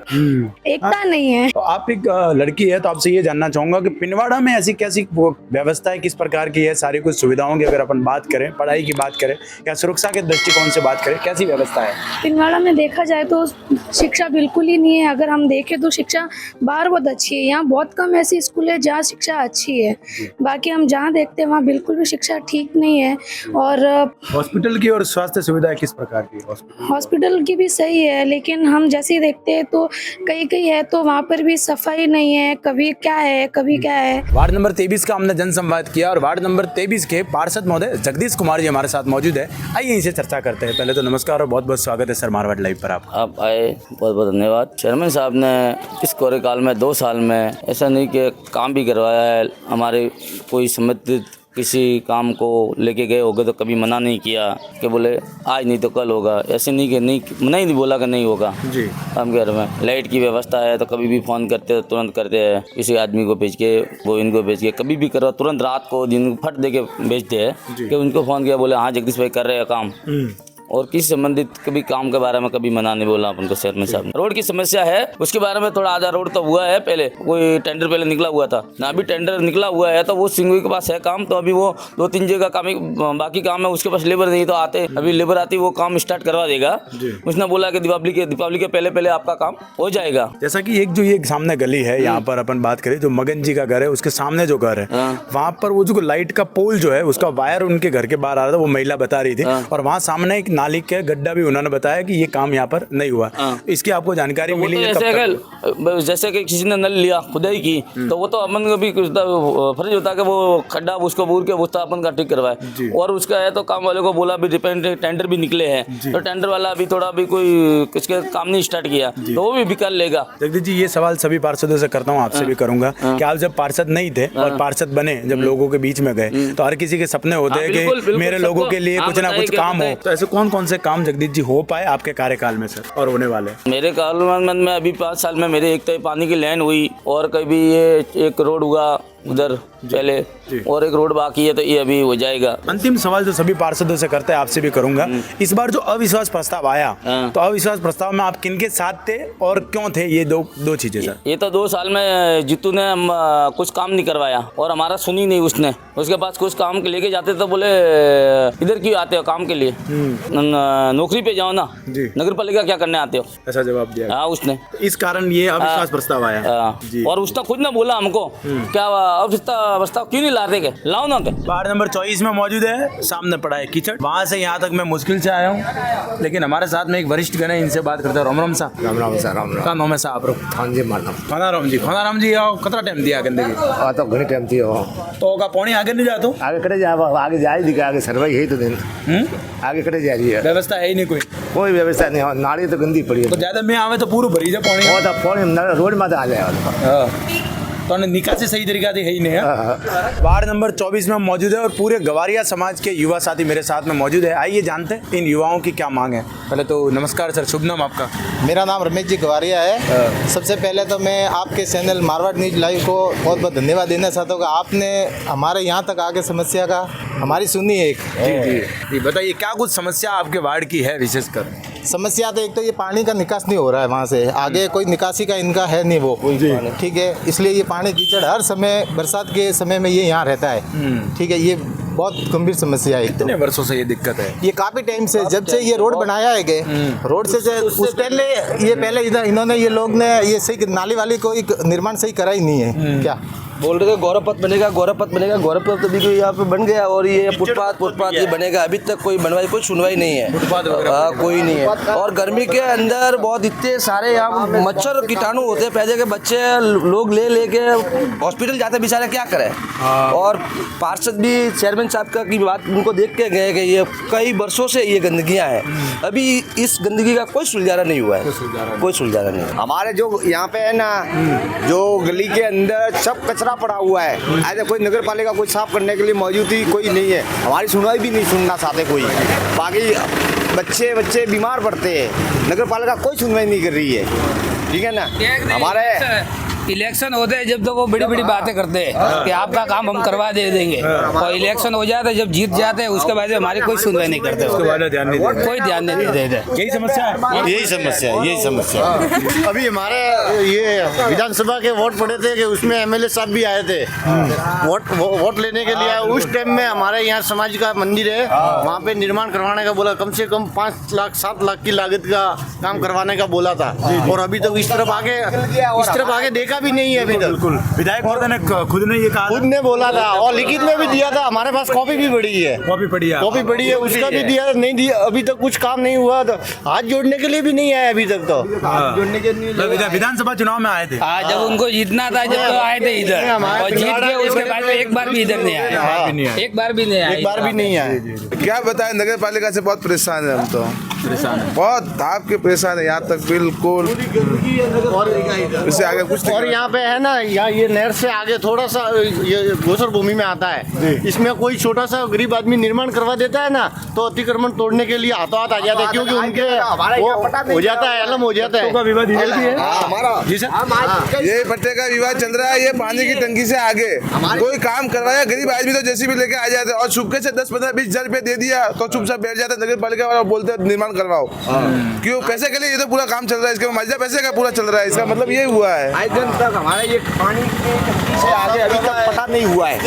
एकता पता नहीं है। तो आप एक लड़की है, तो आपसे ये जानना चाहूंगा कि पिंडवाड़ा में ऐसी कैसी वो व्यवस्था है, किस प्रकार की है, सारी कुछ सुविधाओं की अगर अपन बात करें, पढ़ाई की बात करें या सुरक्षा के दृष्टिकोण से बात करें, कैसी व्यवस्था है? पिंडवाड़ा में देखा जाए तो शिक्षा बिल्कुल ही नहीं है। अगर हम देखें तो शिक्षा बाहर बहुत अच्छी है, यहाँ बहुत कम ऐसी स्कूल है जहाँ शिक्षा अच्छी है। बाकी हम जहाँ देखते हैं वहाँ बिल्कुल भी शिक्षा ठीक नहीं है। और हॉस्पिटल की और स्वास्थ्य सुविधाएं किस प्रकार की? हॉस्पिटल की भी सही है, लेकिन हम जैसे ही देखते हैं तो कहीं है तो वहाँ पर भी सफाई नहीं है, कभी क्या है कभी क्या है। वार्ड नंबर 23 का हमने जनसंवाद किया और वार्ड नंबर 23 के पार्षद महोदय जगदीश कुमार जी हमारे साथ मौजूद है। आइए इनसे चर्चा करते हैं। पहले तो नमस्कार और बहुत बहुत स्वागत है सर मारवाड़ लाइव पर आप आए, बहुत बहुत धन्यवाद। चेयरमैन साहब ने इस कार्यकाल में 2 साल में ऐसा नहीं कि काम भी करवाया है। हमारे कोई संबंधित किसी काम को लेके गए होगे तो कभी मना नहीं किया कि बोले आज नहीं तो कल होगा। ऐसे नहीं कि नहीं मना ही नहीं बोला कि नहीं होगा जी। हम घर में लाइट की व्यवस्था है तो कभी भी फ़ोन करते हैं, तुरंत करते हैं। किसी आदमी को भेज के वो इनको भेज के कभी भी करो, तुरंत रात को दिन फट दे के भेजते हैं कि उनको फ़ोन किया, बोले हाँ जगदीश भाई कर रहे हैं काम। और किसी संबंधित कभी काम के बारे में कभी मना नहीं बोला अपन को चेयरमैन साहब ने। रोड की समस्या है उसके बारे में थोड़ा आधा रोड तो हुआ है, पहले कोई टेंडर पहले निकला हुआ था ना, अभी टेंडर निकला हुआ है तो वो सिंगवी के पास है काम, तो अभी वो 2-3 जगह काम बाकी काम है, उसके पास लेबर नहीं तो आते, अभी लेबर आती वो काम स्टार्ट करवा देगा। उसने बोला कि दीपावली के पहले आपका काम हो जाएगा। जैसा कि एक जो ये सामने गली है यहाँ पर अपन बात करें, जो मगन जी का घर है उसके सामने जो घर है वहाँ पर वो जो लाइट का पोल जो है उसका वायर उनके घर के बाहर आ रहा था, वो महिला बता रही थी। और वहाँ सामने एक नाली के गड्ढा भी उन्होंने बताया कि ये काम यहाँ पर नहीं हुआ। इसकी आपको जानकारी तो मिली? जैसे कि किसी ने नल लिया खुदाई की तो वो तो अपन को भी फर्ज होता है कि वो खड्डा उसको बूर के वो अपन का ठीक करवाए। और उसका है तो काम वाले को बोला भी टेंडर भी निकले हैं तो टेंडर वाला अभी थोड़ा भी कोई किसके काम नहीं स्टार्ट किया तो वो भी कर लेगा। जगदीश जी ये सवाल सभी पार्षदों से करता हूँ, आपसे भी करूंगा कि आप जब पार्षद नहीं थे और पार्षद बने, जब लोगों के बीच में गए तो हर किसी के सपने होते हैं कि मेरे लोगों के लिए कुछ ना कुछ काम हो। तो ऐसे कौन कौन से काम जगदीश जी हो पाए आपके कार्यकाल में सर और होने वाले? मेरे कार्यकाल में अभी 5 साल में मेरे एक तो पानी की लाइन हुई और कभी ये एक रोड हुआ उधर पहले और एक रोड बाकी है तो ये अभी हो जाएगा। अंतिम सवाल जो सभी पार्षदों से करते हैं आपसे भी करूंगा, इस बार जो अविश्वास प्रस्ताव आया तो अविश्वास प्रस्ताव में आप किनके साथ थे और क्यों थे? ये दो चीजें सर। ये तो 2 साल में जीतू ने कुछ काम नहीं करवाया और हमारा सुनी नहीं उसने। उसके पास कुछ काम के लेके जाते तो बोले इधर क्यों आते हो काम के लिए, नौकरी पे जाओ ना, नगर पालिका क्या करने आते हो, ऐसा जवाब दिया। हाँ उसने, इस कारण ये अविश्वास प्रस्ताव आया। और उसने खुद ने बोला हमको क्या प्रस्ताव क्यों नहीं लाते के लाओ ना के। वार्ड नंबर 24 में मौजूद है, सामने पड़ा है कीचड़, वहाँ से यहाँ तक मैं मुश्किल से आया हूँ, लेकिन हमारे साथ में एक वरिष्ठ गण है, इनसे बात करते हैं। राम राम साहब। राम राम सर, राम का नाम है साहब? खान जी मारना। खानाराम जी आओ, कितना टाइम दिया गंदगी? तो घनी टाइम थी तो का पौनी आगे नहीं जाता, आगे कटे जा, आगे जा ही आगे सर्वे यही तो दिन आगे कटे जा रही है। व्यवस्था है ही नहीं, कोई व्यवस्था नहीं, नाली तो गंदी पड़ी है। तो ज्यादा में आवे तो पूरा भरी जा पौनी रोड में आ जाए तो निकासी सही तरीका से है ही नहीं है। वार्ड नंबर 24 में हम मौजूद है और पूरे गवारिया समाज के युवा साथी मेरे साथ में मौजूद है। आइए जानते हैं इन युवाओं की क्या मांग है। पहले तो नमस्कार सर, शुभ नाम आपका? मेरा नाम रमेश जी गवारिया है। सबसे पहले तो मैं आपके चैनल मारवाड़ न्यूज लाइव को बहुत बहुत धन्यवाद देना चाहता हूँ। आपने हमारे यहाँ तक आके समस्या का हमारी सुनी है। जी बताइए क्या कुछ समस्या आपके वार्ड की है? विशेषकर समस्या तो एक तो ये पानी का निकास नहीं हो रहा है, वहाँ से आगे कोई निकासी का इनका है नहीं वो, ठीक है। इसलिए ये पानी कीचड़ हर समय बरसात के समय में ये यहाँ रहता है, ठीक है। ये बहुत गंभीर समस्या है। कितने वर्षों से ये दिक्कत है? ये काफी टाइम से, जब से ये रोड बनाया है रोड से उस पहले इधर इन्होंने ये लोग ने ये सही नाली वाली कोई निर्माण सही करा ही नहीं है। क्या बोल रहे थे गौरव पथ बनेगा, गौरव पथ तो भी यहाँ पे बन गया और ये फुटपाथ ही बनेगा। अभी तक कोई बनवाई, कोई सुनवाई नहीं है, कोई नहीं है। और गर्मी के अंदर बहुत इतने सारे यहाँ मच्छर कीटाणु होते हैं, पैदे के बच्चे लोग ले के हॉस्पिटल जाते बेचारे, क्या करें। और पार्षद भी चेयरमैन साहब का की बात उनको देख के गए कि ये कई वर्षों से ये गंदगियाँ हैं, अभी इस गंदगी का कोई सुलझाना नहीं हुआ है, कोई सुलझाना नहीं। हमारे जो यहाँ पे है ना, जो गली के अंदर सब कचरा पड़ा हुआ है, ऐसे कोई नगर पालिका कोई साफ करने के लिए मौजूद ही कोई नहीं है। हमारी सुनवाई भी नहीं सुनना चाहते कोई, बाकी बच्चे बीमार पड़ते हैं, नगर पालिका कोई सुनवाई नहीं कर रही है, ठीक है ना। इलेक्शन होते हैं जब तो वो बड़ी बड़ी बातें करते हैं कि आपका काम हम करवा दे देंगे, और इलेक्शन हो जाता है जब जीत जाते हैं उसके बाद हमारी कोई सुनवाई नहीं करते, उसके बाद ध्यान नहीं देते, कोई ध्यान नहीं देते। यही समस्या है, यही समस्या है। अभी हमारे ये विधानसभा के वोट पड़े थे कि उसमें एमएलए साहब भी आए थे वोट लेने के लिए। उस टाइम में हमारे यहाँ समाज का मंदिर है, वहाँ पे निर्माण करवाने का बोला, कम से कम 5 लाख 7 लाख की लागत का काम करवाने का बोला था, और अभी तक इस तरफ आगे देखा भी नहीं है अभी तक। विधायक महोदय ने खुद ने ये कहा, खुद ने बोला था और लिखित में भी दिया था, हमारे पास कॉपी भी पड़ी है, कॉपी पड़ी है, उसका भी दिया, नहीं दिया, अभी तक कुछ काम नहीं हुआ। तो हाथ जोड़ने के लिए भी नहीं आया अभी तक, तो जोड़ने के लिए विधानसभा चुनाव में आए थे। जब उनको जीतना था जब तो आए थे इधर, और जीत गए उसके बाद में एक बार भी इधर नहीं आया, एक बार भी नहीं आया। क्या बताएं, नगर पालिका से बहुत परेशान है हम तो, बहुत आप के परेशान है यहाँ तक बिल्कुल, इससे आगे कुछ। और यहाँ पे है ना, यहाँ ये नहर से आगे थोड़ा सा ये गोचर भूमि में आता है, इसमें कोई छोटा सा गरीब आदमी निर्माण करवा देता है ना, तो अतिक्रमण तोड़ने के लिए हाथों हाथ आ जाता है, क्योंकि उनके हो जाता है, अलम हो जाता है। ये पट्टे का विवाद चल रहा है, ये पानी की टंकी से आगे कोई काम करवाया, गरीब आदमी तो जैसे भी लेके आ जाते हैं, और चुपके से 10-15-20 हजार रुपए दे दिया तो चुपचाप बैठ जाता है नगर पालिका वाला, बोलते हैं निर्माण करवाओ, क्यों? पैसे के लिए, ये तो पूरा काम चल रहा है, इसका मजा पैसे का पूरा चल रहा है, इसका मतलब ये हुआ है। आज दिन तक हमारा ये पानी से आगे अभी तक पता नहीं हुआ है।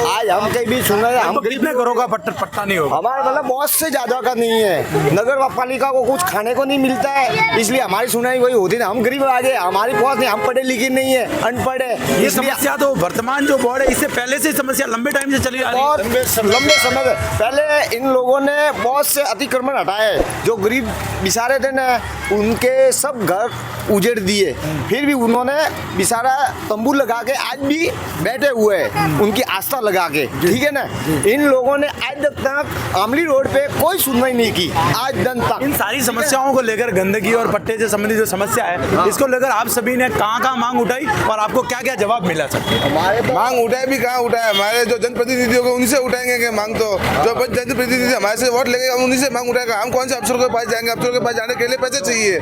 आज हम कहीं भी सुन रहे हैं, हम कितने घरों का पट्टा नहीं होगा, हमारा मतलब बहुत से ज्यादा का नहीं है, नगर पालिका को कुछ खाने को नहीं मिलता है, इसलिए हमारी सुनाई वही होती है। हम गरीब आगे, हमारी पहुंच नहीं, हम पढ़े लिखे नहीं है, अनपढ़ है। ये समस्या तो वर्तमान जो बोर्ड है, इससे पहले से समस्या लंबे टाइम से चली आ रही है, बहुत लंबे समय पहले इन लोगों ने बहुत से अतिक्रमण हटाए, जो गरीब बिचारे थे ना, उनके सब घर उजेड़ दिए, फिर भी उन्होंने बिचारा तंबू लगा के आज भी बैठे हुए हैं, उनकी आस्था लगा के, ठीक है ना। इन लोगों ने आज तक आमली रोड पे कोई सुनवाई नहीं की, आज दिन तक। इन सारी समस्याओं को लेकर, गंदगी और पट्टे से संबंधित जो समस्या है, इसको लेकर आप सभी ने कहाँ मांग उठाई और आपको क्या क्या जवाब मिला सर? हमारे मांग उठाए भी कहाँ उठाए, हमारे जो जनप्रतिनिधि होंगे उन्हीं से उठाएंगे कि मांग, तो जो जनप्रतिनिधि हमारे से वोट लेंगे हम उन्हीं से मांग उठाएगा। हम कौन से अफसर के पास जाएंगे? अफसर के पास जाने के लिए पैसे चाहिए,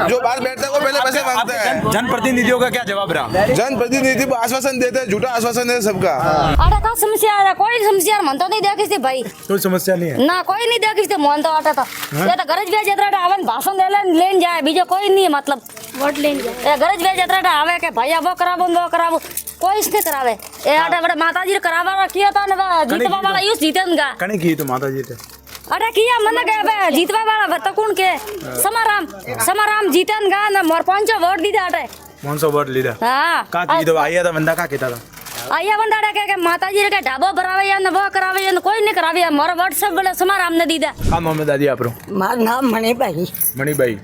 जो बाहर बैठता है वो पहले पैसे मांगता है। जनप्रतिनिधियों का क्या जवाब रहा? जनप्रतिनिधि आश्वासन देते हैं, झूठा आश्वासन है सबका। आटा का समस्या आ रहा, कोई समस्या मन तो नहीं देखी थी भाई, कोई समस्या नहीं है ना, कोई नहीं देखी थी मन तो आटा था, ये तो गरज वे जतरा आवे भाषण लेन जाए, बीजो कोई नहीं है, मतलब वोट लेन जाए, गरज वे जतरा आवे के भैया वो कराबो, कोई इसने करावे। ए आटा बड़े माताजी ने करावा किया था ना, जीतवा वाला यूं जीतेगा कने की तो माताजी थे अरे किया मन के जीतवा वाला बता कौन के समाराम जीतेगा ना, मोर 5 वोट दी आटे 500 वोट लीदा। हां का की तो आया था बंदा का कहता था, आया बंदा के माताजी के ढाबो भरावे या न वो करावे या कोई नहीं करावे, मोर वोट सब बड़े समाराम ने दीदा। का मोहम्मद दादी आपरो? मार नाम मणिभाई। मणिभाई,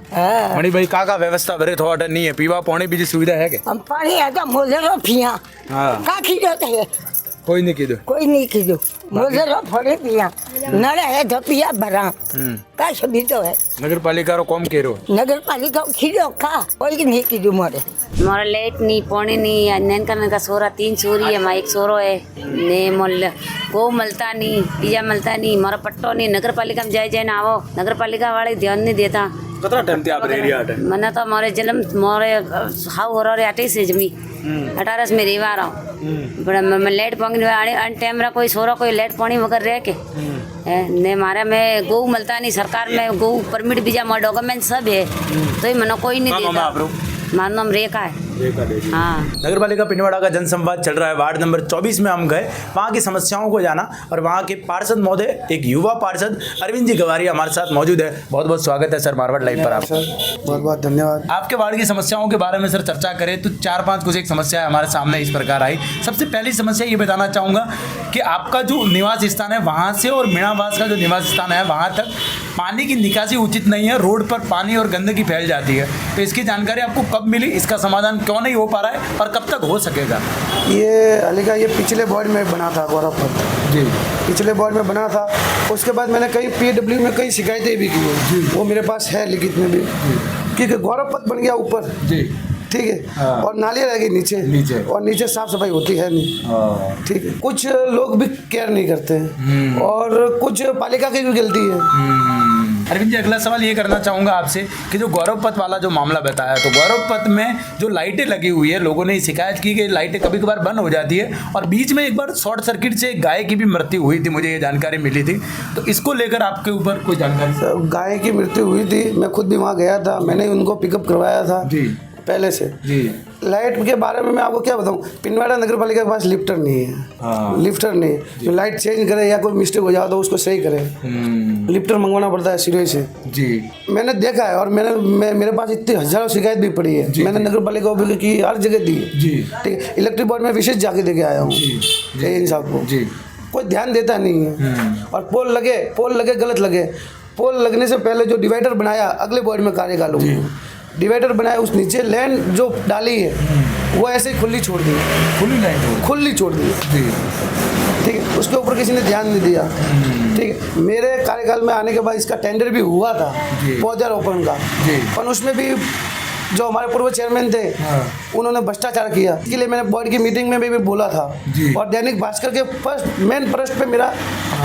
मणिभाई का व्यवस्था भरे थोड़ा नहीं है, पीवा पानी बीजी सुविधा है के? हम पानी है तो मोले रो पिया, हां का खीजो है, कोई नहीं कीदो, कोई नहीं कीदो, मोले रो फड़े पिया, नड़े है तो पिया भरा, का सभी तो है। नगर पालिका रो कम केरो, नगर पालिका खीजो का कोई नहीं कीदो मोरे लाइट नहीं पानी नहीं, नैन का सोरा 3 सोरी है, मां 1 सोरो है ने, मोल गो मलता नहीं, पिया मलता नहीं, मोरा पट्टो नहीं, नगर पालिका में जाए ना आवो, नगर पालिका वाले ध्यान नहीं देता। कितना टाइम आप एरिया आटे? मने तो मोरे जन्म मोरे हाउ हो रे आटे से जमी 18 में रेवा रहा हूं, बड़ा मैं लेट पानी अन टाइम रा कोई सोरा कोई लेट पानी वगैरह रह के ने मारे में गौ मलता नहीं, सरकार में गौ परमिट बीजा मोर डॉक्यूमेंट सब है, तो ही मनो कोई नहीं देता। मार नाम रेखा है। हाँ। नगर पालिका पिनवाड़ा का जनसंवाद चल रहा है, वार्ड नंबर 24 में हम गए, वहाँ की समस्याओं को जाना, और वहाँ के पार्षद महोदय, एक युवा पार्षद अरविंद जी गवारी हमारे साथ मौजूद है। बहुत बहुत स्वागत है सर मारवाड़ लाइव पर। आप बहुत बहुत धन्यवाद। आपके वार्ड की समस्याओं के बारे में सर चर्चा करें तो 4-5 कुछ एक समस्या हमारे सामने इस प्रकार आई। सबसे पहली समस्या ये बताना चाहूँगा कि आपका जो निवास स्थान है वहाँ से और मीणावास का जो निवास स्थान है वहाँ तक पानी की निकासी उचित नहीं है, रोड पर पानी और गंदगी फैल जाती है, तो इसकी जानकारी आपको कब मिली, इसका समाधान क्यों नहीं हो पा रहा है और कब तक हो सकेगा? ये अलीका ये पिछले बोर्ड में बना था, गौरवपत जी पिछले बोर्ड में बना था, उसके बाद मैंने कई PW में कई शिकायतें भी की है, वो मेरे पास है लिखित में भी, क्योंकि गौरवपत बन गया ऊपर जी, ठीक है, और नाली रह गई नीचे और नीचे साफ सफाई होती है नहीं, ठीक है। कुछ लोग भी केयर नहीं करते हैं और कुछ पालिका की भी गलती है। अरविंद जी, अगला सवाल ये करना चाहूँगा आपसे कि जो गौरव पथ वाला जो मामला बताया, तो गौरव पथ में जो लाइटें लगी हुई है, लोगों ने शिकायत की कि लाइटें कभी कभार बंद हो जाती है और बीच में एक बार शॉर्ट सर्किट से एक गाय की भी मृत्यु हुई थी, मुझे ये जानकारी मिली थी। तो इसको लेकर आपके ऊपर कोई जानकारी? गाय की मृत्यु हुई थी, मैं खुद भी वहाँ गया था, मैंने उनको पिकअप करवाया था जी पहले से जी। लाइट के बारे में मैं आपको क्या बताऊँ, पिंडवाड़ा नगर पालिका के पास लिफ्टर नहीं है। हाँ। लिफ्टर नहीं है, जो लाइट चेंज करे या कोई मिस्टेक हो जाए तो उसको सही करे, लिफ्टर मंगवाना पड़ता है सिरे से जी। मैंने देखा है और मेरे पास इतनी हजारों शिकायत भी पड़ी है, मैंने नगर पालिका की हर जगह दी है जी। ठीक है, इलेक्ट्रिक बोर्ड में विशेष जाके देके आया हूँ इन साहब को जी, कोई ध्यान देता नहीं है। और पोल लगे गलत लगे, पोल लगने से पहले जो डिवाइडर बनाया अगले बोर्ड में कार्यकाल हुआ, डिवाइडर बनाया उस नीचे लाइन जो डाली है वो ऐसे ही खुली छोड़ दी, खुली छोड़ दी ठीक है, उसके ऊपर किसी ने ध्यान नहीं दिया। ठीक है, मेरे कार्यकाल में आने के बाद इसका टेंडर भी हुआ था पौधारोपण का, पर उसमें भी जो हमारे पूर्व चेयरमैन थे उन्होंने भ्रष्टाचार किया, इसके लिए मैंने बोर्ड की मीटिंग में भी बोला था और दैनिक भास्कर के फर्स्ट मेन पृष्ठ पे मेरा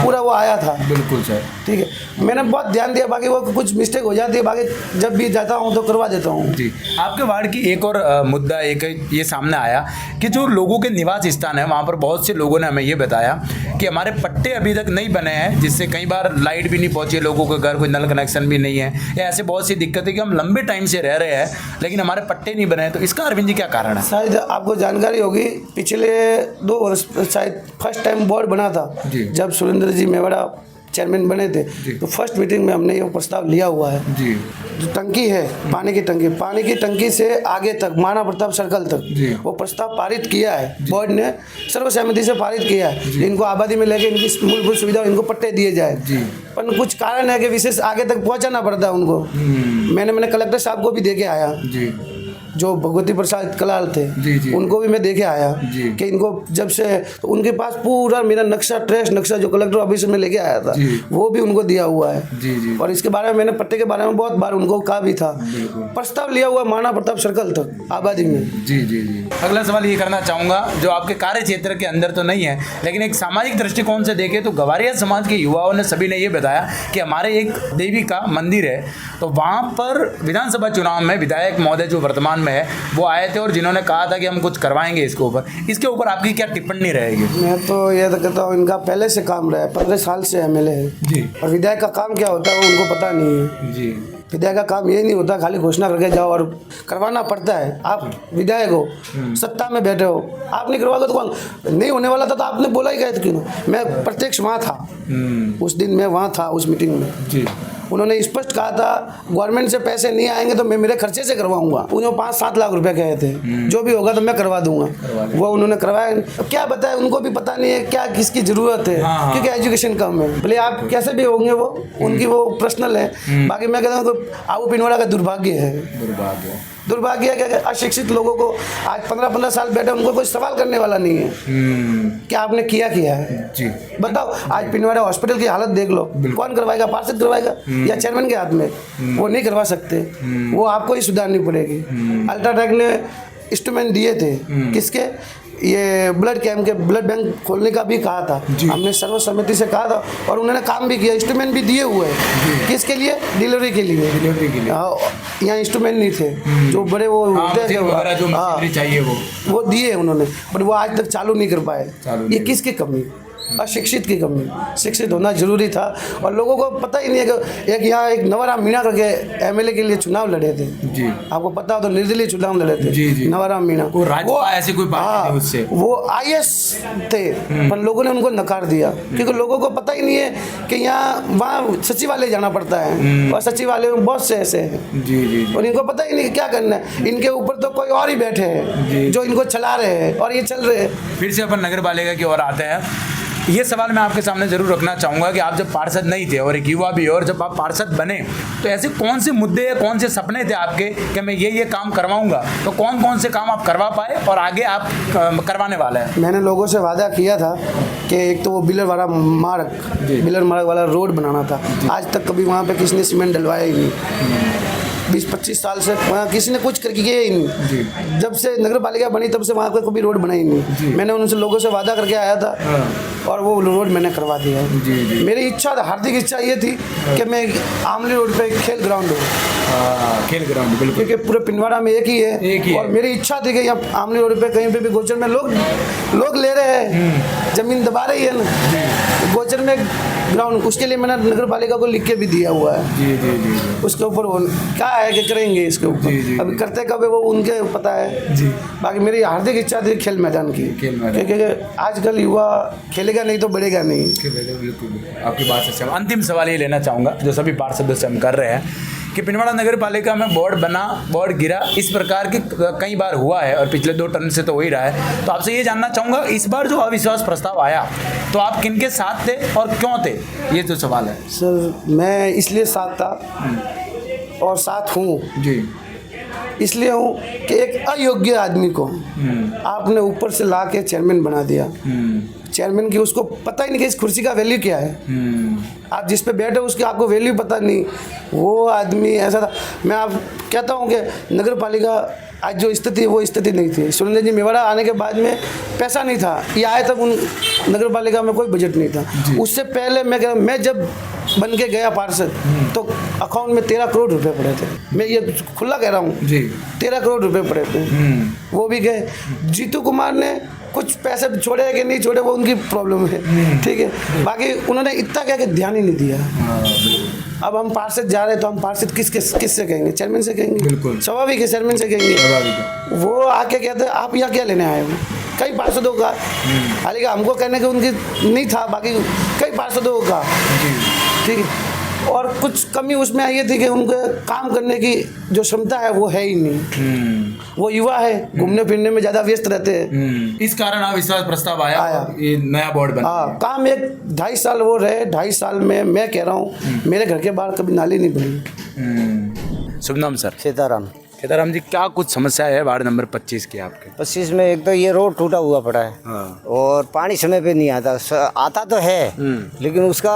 पूरा वो आया था। बिल्कुल सर, ठीक है, मैंने बहुत ध्यान दिया, बाकी वो कुछ मिस्टेक हो जाती है, बाकी जब भी जाता हूँ तो करवा देता हूँ जी। आपके वार्ड की एक और मुद्दा एक ये सामने आया कि जो लोगों के निवास स्थान है वहाँ पर बहुत से लोगों ने हमें ये बताया कि हमारे पट्टे अभी तक नहीं बने हैं, जिससे कई बार लाइट भी नहीं पहुँची लोगों के घर, कोई नल कनेक्शन भी नहीं है, या ऐसे बहुत सी दिक्कतें कि हम लंबे टाइम से रह रहे हैं लेकिन हमारे पट्टे नहीं बने हैं। तो इसका अरविंद जी क्या कारण है? शायद आपको जानकारी होगी, पिछले 2 वर्ष शायद फर्स्ट टाइम बोर्ड बना था जब सुरेंद्र जी मेवाड़ा चेयरमैन बने थे, तो फर्स्ट मीटिंग में हमने ये प्रस्ताव लिया हुआ है जी। जो टंकी है पानी की टंकी से आगे तक माना प्रताप सर्कल तक वो प्रस्ताव पारित किया है, बोर्ड ने सर्वसहमति से पारित किया है। इनको आबादी में लेके इनकी मूलभूत सुविधा इनको पट्टे दिए जाए, पर कुछ कारण है कि विशेष आगे तक पहुंचाना पड़ता है उनको। मैंने कलेक्टर साहब को भी दे के आया जी, जो भगवती प्रसाद कलाल थे जी, उनको भी मैं देखे आया कि इनको जब से तो उनके पास पूरा मेरा ट्रेस नक्शा जो कलेक्टर ऑफिस में लेके आया था वो भी उनको दिया हुआ है जी। और इसके बारे में मैंने पट्टे के बारे में बहुत बार उनको कहा भी था, प्रस्ताव लिया हुआ माना प्रताप सर्कल तक आबादी में जी। अगला सवाल ये करना चाहूँगा, जो आपके कार्य क्षेत्र के अंदर तो नहीं है लेकिन एक सामाजिक दृष्टिकोण से देखें तो गवारिया समाज के युवाओं ने सभी ने ये बताया कि हमारे एक देवी का मंदिर है, तो वहाँ पर विधानसभा चुनाव में विधायक महोदय जो वर्तमान में है वो आए थे और जिन्होंने कहा था कि हम कुछ करवाएंगे इसके ऊपर आपकी क्या टिप्पणी रहेगी? मैं तो ये तो कहता हूँ इनका पहले से काम रहा है, 15 साल से एमएलए है जी, और विधायक का काम क्या होता है वो उनको पता नहीं है जी। विधायक का काम ये नहीं होता खाली घोषणा करके जाओ, और करवाना पड़ता है। आप विधायक हो, सत्ता में बैठे हो, आप नहीं करवाओगे तो कौन? नहीं होने वाला था तो आपने बोला ही गया क्यों? मैं प्रत्यक्ष वहाँ था, उस दिन मैं वहाँ था उस मीटिंग में जी। उन्होंने स्पष्ट कहा था गवर्नमेंट से पैसे नहीं आएंगे तो मैं मेरे खर्चे से करवाऊंगा। उन्होंने 5-7 लाख रुपए कहे थे, जो भी होगा तो मैं करवा दूंगा। वो उन्होंने करवाया, क्या बताया उनको भी पता नहीं है क्या किसकी जरूरत है, क्योंकि एजुकेशन कम है। भले आप कैसे भी होंगे वो उनकी वो पर्सनल है, बाकी मैं कहता हूँ तो आबू पिंडवाड़ा का दुर्भाग्य है कि अशिक्षित लोगों को आज 15-15 साल बैठे उनको कोई सवाल करने वाला नहीं है क्या आपने किया है जी। बताओ आज पिंडवाड़ा हॉस्पिटल की हालत देख लो, कौन करवाएगा? पार्षद करवाएगा या चेयरमैन के हाथ में? वो नहीं करवा सकते, वो आपको ही सुधारनी पड़ेगी। अल्ट्राटेक ने इंस्ट्रूमेंट दिए थे, किसके? ये ब्लड कैंप के ब्लड बैंक खोलने का भी कहा था, हमने सर्वसम्मति से कहा था और उन्होंने काम भी किया, इंस्ट्रूमेंट भी दिए हुए हैं। किसके लिए? डिलीवरी के लिए। यहाँ इंस्ट्रूमेंट नहीं थे जो बड़े वो होते थे, चाहिए वो दिए उन्होंने, पर वो आज तक चालू नहीं कर पाए। ये किसकी कमी? अशिक्षित की कमी। शिक्षित होना जरूरी था और लोगों को पता ही नहीं है कि एक यहाँ एक नवाराम मीणा करके एमएलए के लिए चुनाव लड़े थे जी। आपको पता हो तो निर्दलीय चुनाव लड़े थे जी। नवाराम मीणा वो ऐसी कोई बात नहीं उससे, वो आईएएस थे पर लोगों ने उनको नकार दिया क्योंकि लोगों को पता ही नहीं है कि यहाँ वहाँ सचिवालय जाना पड़ता है और सचिवालय में बहुत से ऐसे हैं जी। और इनको पता ही नहीं क्या करना है, इनके ऊपर तो कोई और ही बैठे हैं जो इनको चला रहे हैं और ये चल रहे हैं। फिर से अपन नगर पालिका की ओर आते हैं। ये सवाल मैं आपके सामने जरूर रखना चाहूँगा कि आप जब पार्षद नहीं थे और एक युवा भी और जब आप पार्षद बने तो ऐसे कौन से मुद्दे या कौन से सपने थे आपके कि मैं ये काम करवाऊंगा, तो कौन कौन से काम आप करवा पाए और आगे आप करवाने वाले हैं? मैंने लोगों से वादा किया था कि एक तो वो बिलर मार्ग वाला रोड बनाना था, आज तक कभी वहाँ पे किसी ने सीमेंट डलवाया ही नहीं। 20-25 साल से वहाँ किसी ने कुछ करके किया ही नहीं। जब से नगर पालिका बनी तब से वहाँ पर कभी रोड बना ही नहीं। मैंने उनसे लोगों से वादा करके आया था और वो रोड मैंने करवा दिया है। मेरी इच्छा, हार्दिक इच्छा ये थी कि मैं आमली रोड पे खेल ग्राउंड हो, खेल ग्राउंड बिल्कुल, क्योंकि पूरे पिंडवाड़ा में एक ही है। और मेरी इच्छा थी कि यहाँ आमली रोड पे कहीं पे भी गोचर में लोग ले रहे हैं, जमीन दबा रही है ना, गोचर में ग्राउंड, उसके लिए मैंने नगर पालिका को लिख के भी दिया हुआ है। उसके ऊपर क्या है कि करेंगे इसके ऊपर, अभी करते कब है वो उनके पता है। बाकी मेरी हार्दिक इच्छा थी खेल मैदान की, क्योंकि आजकल युवा खेलेगा नहीं तो बढ़ेगा नहीं। बिल्कुल आपकी बात से अंतिम सवाल ये लेना चाहूँगा जो सभी पार्षदों से हम कर रहे हैं कि पिंडवाड़ा नगर पालिका में बोर्ड बना, बोर्ड गिरा, इस प्रकार की कई बार हुआ है और पिछले 2 टर्म से तो हो ही रहा है। तो आपसे ये जानना चाहूँगा, इस बार जो अविश्वास प्रस्ताव आया तो आप किनके साथ थे और क्यों थे, ये जो सवाल है। सर मैं इसलिए साथ था और साथ हूँ जी, इसलिए हूँ कि एक अयोग्य आदमी को आपने ऊपर से ला के चेयरमैन बना दिया। चेयरमैन की उसको पता ही नहीं कि इस कुर्सी का वैल्यू क्या है। आप जिस पे बैठे उसकी आपको वैल्यू पता नहीं। वो आदमी ऐसा था। मैं आप कहता हूँ कि नगर पालिका आज जो स्थिति है वो स्थिति नहीं थी। सुरेंद्र जी मेवाड़ा आने के बाद में पैसा नहीं था, ये आए तक उन नगर पालिका में कोई बजट नहीं था। उससे पहले मैं जब बन के गया पार्षद तो अकाउंट में 13 करोड़ रुपए पड़े थे। मैं ये खुला कह रहा हूँ, 13 करोड़ रुपए पड़े थे, वो भी गए। जीतू कुमार ने कुछ पैसे छोड़े कि नहीं छोड़े वो उनकी प्रॉब्लम है, ठीक है। बाकी उन्होंने इतना क्या कि ध्यान ही नहीं दिया। अब हम पार्षद जा रहे हैं तो हम पार्षद किससे कहेंगे? चेयरमैन से कहेंगे, बिल्कुल स्वाभाविक है, चेयरमैन से कहेंगे। वो आके कहते हैं आप यहाँ क्या लेने आए हो? कई पार्षदों का, हालांकि हमको कहने के उनकी नहीं था, बाकी कई पार्षदों का, ठीक है। और कुछ कमी उसमें आई थी कि उनके काम करने की जो क्षमता है वो है ही नहीं। वो युवा है, घूमने फिरने में ज्यादा व्यस्त रहते हैं, इस कारण अविश्वास प्रस्ताव आया। ये नया बोर्ड बना। काम 2.5 साल वो रहे, 2.5 साल में मैं कह रहा हूँ मेरे घर के बाहर कभी नाली नहीं बनी। शुभ नाम सर? सीताराम। सीताराम जी, क्या कुछ समस्या है वार्ड नंबर 25 की आपके? 25 में एक तो ये रोड टूटा हुआ पड़ा है और पानी समय पे नहीं आता तो है, लेकिन उसका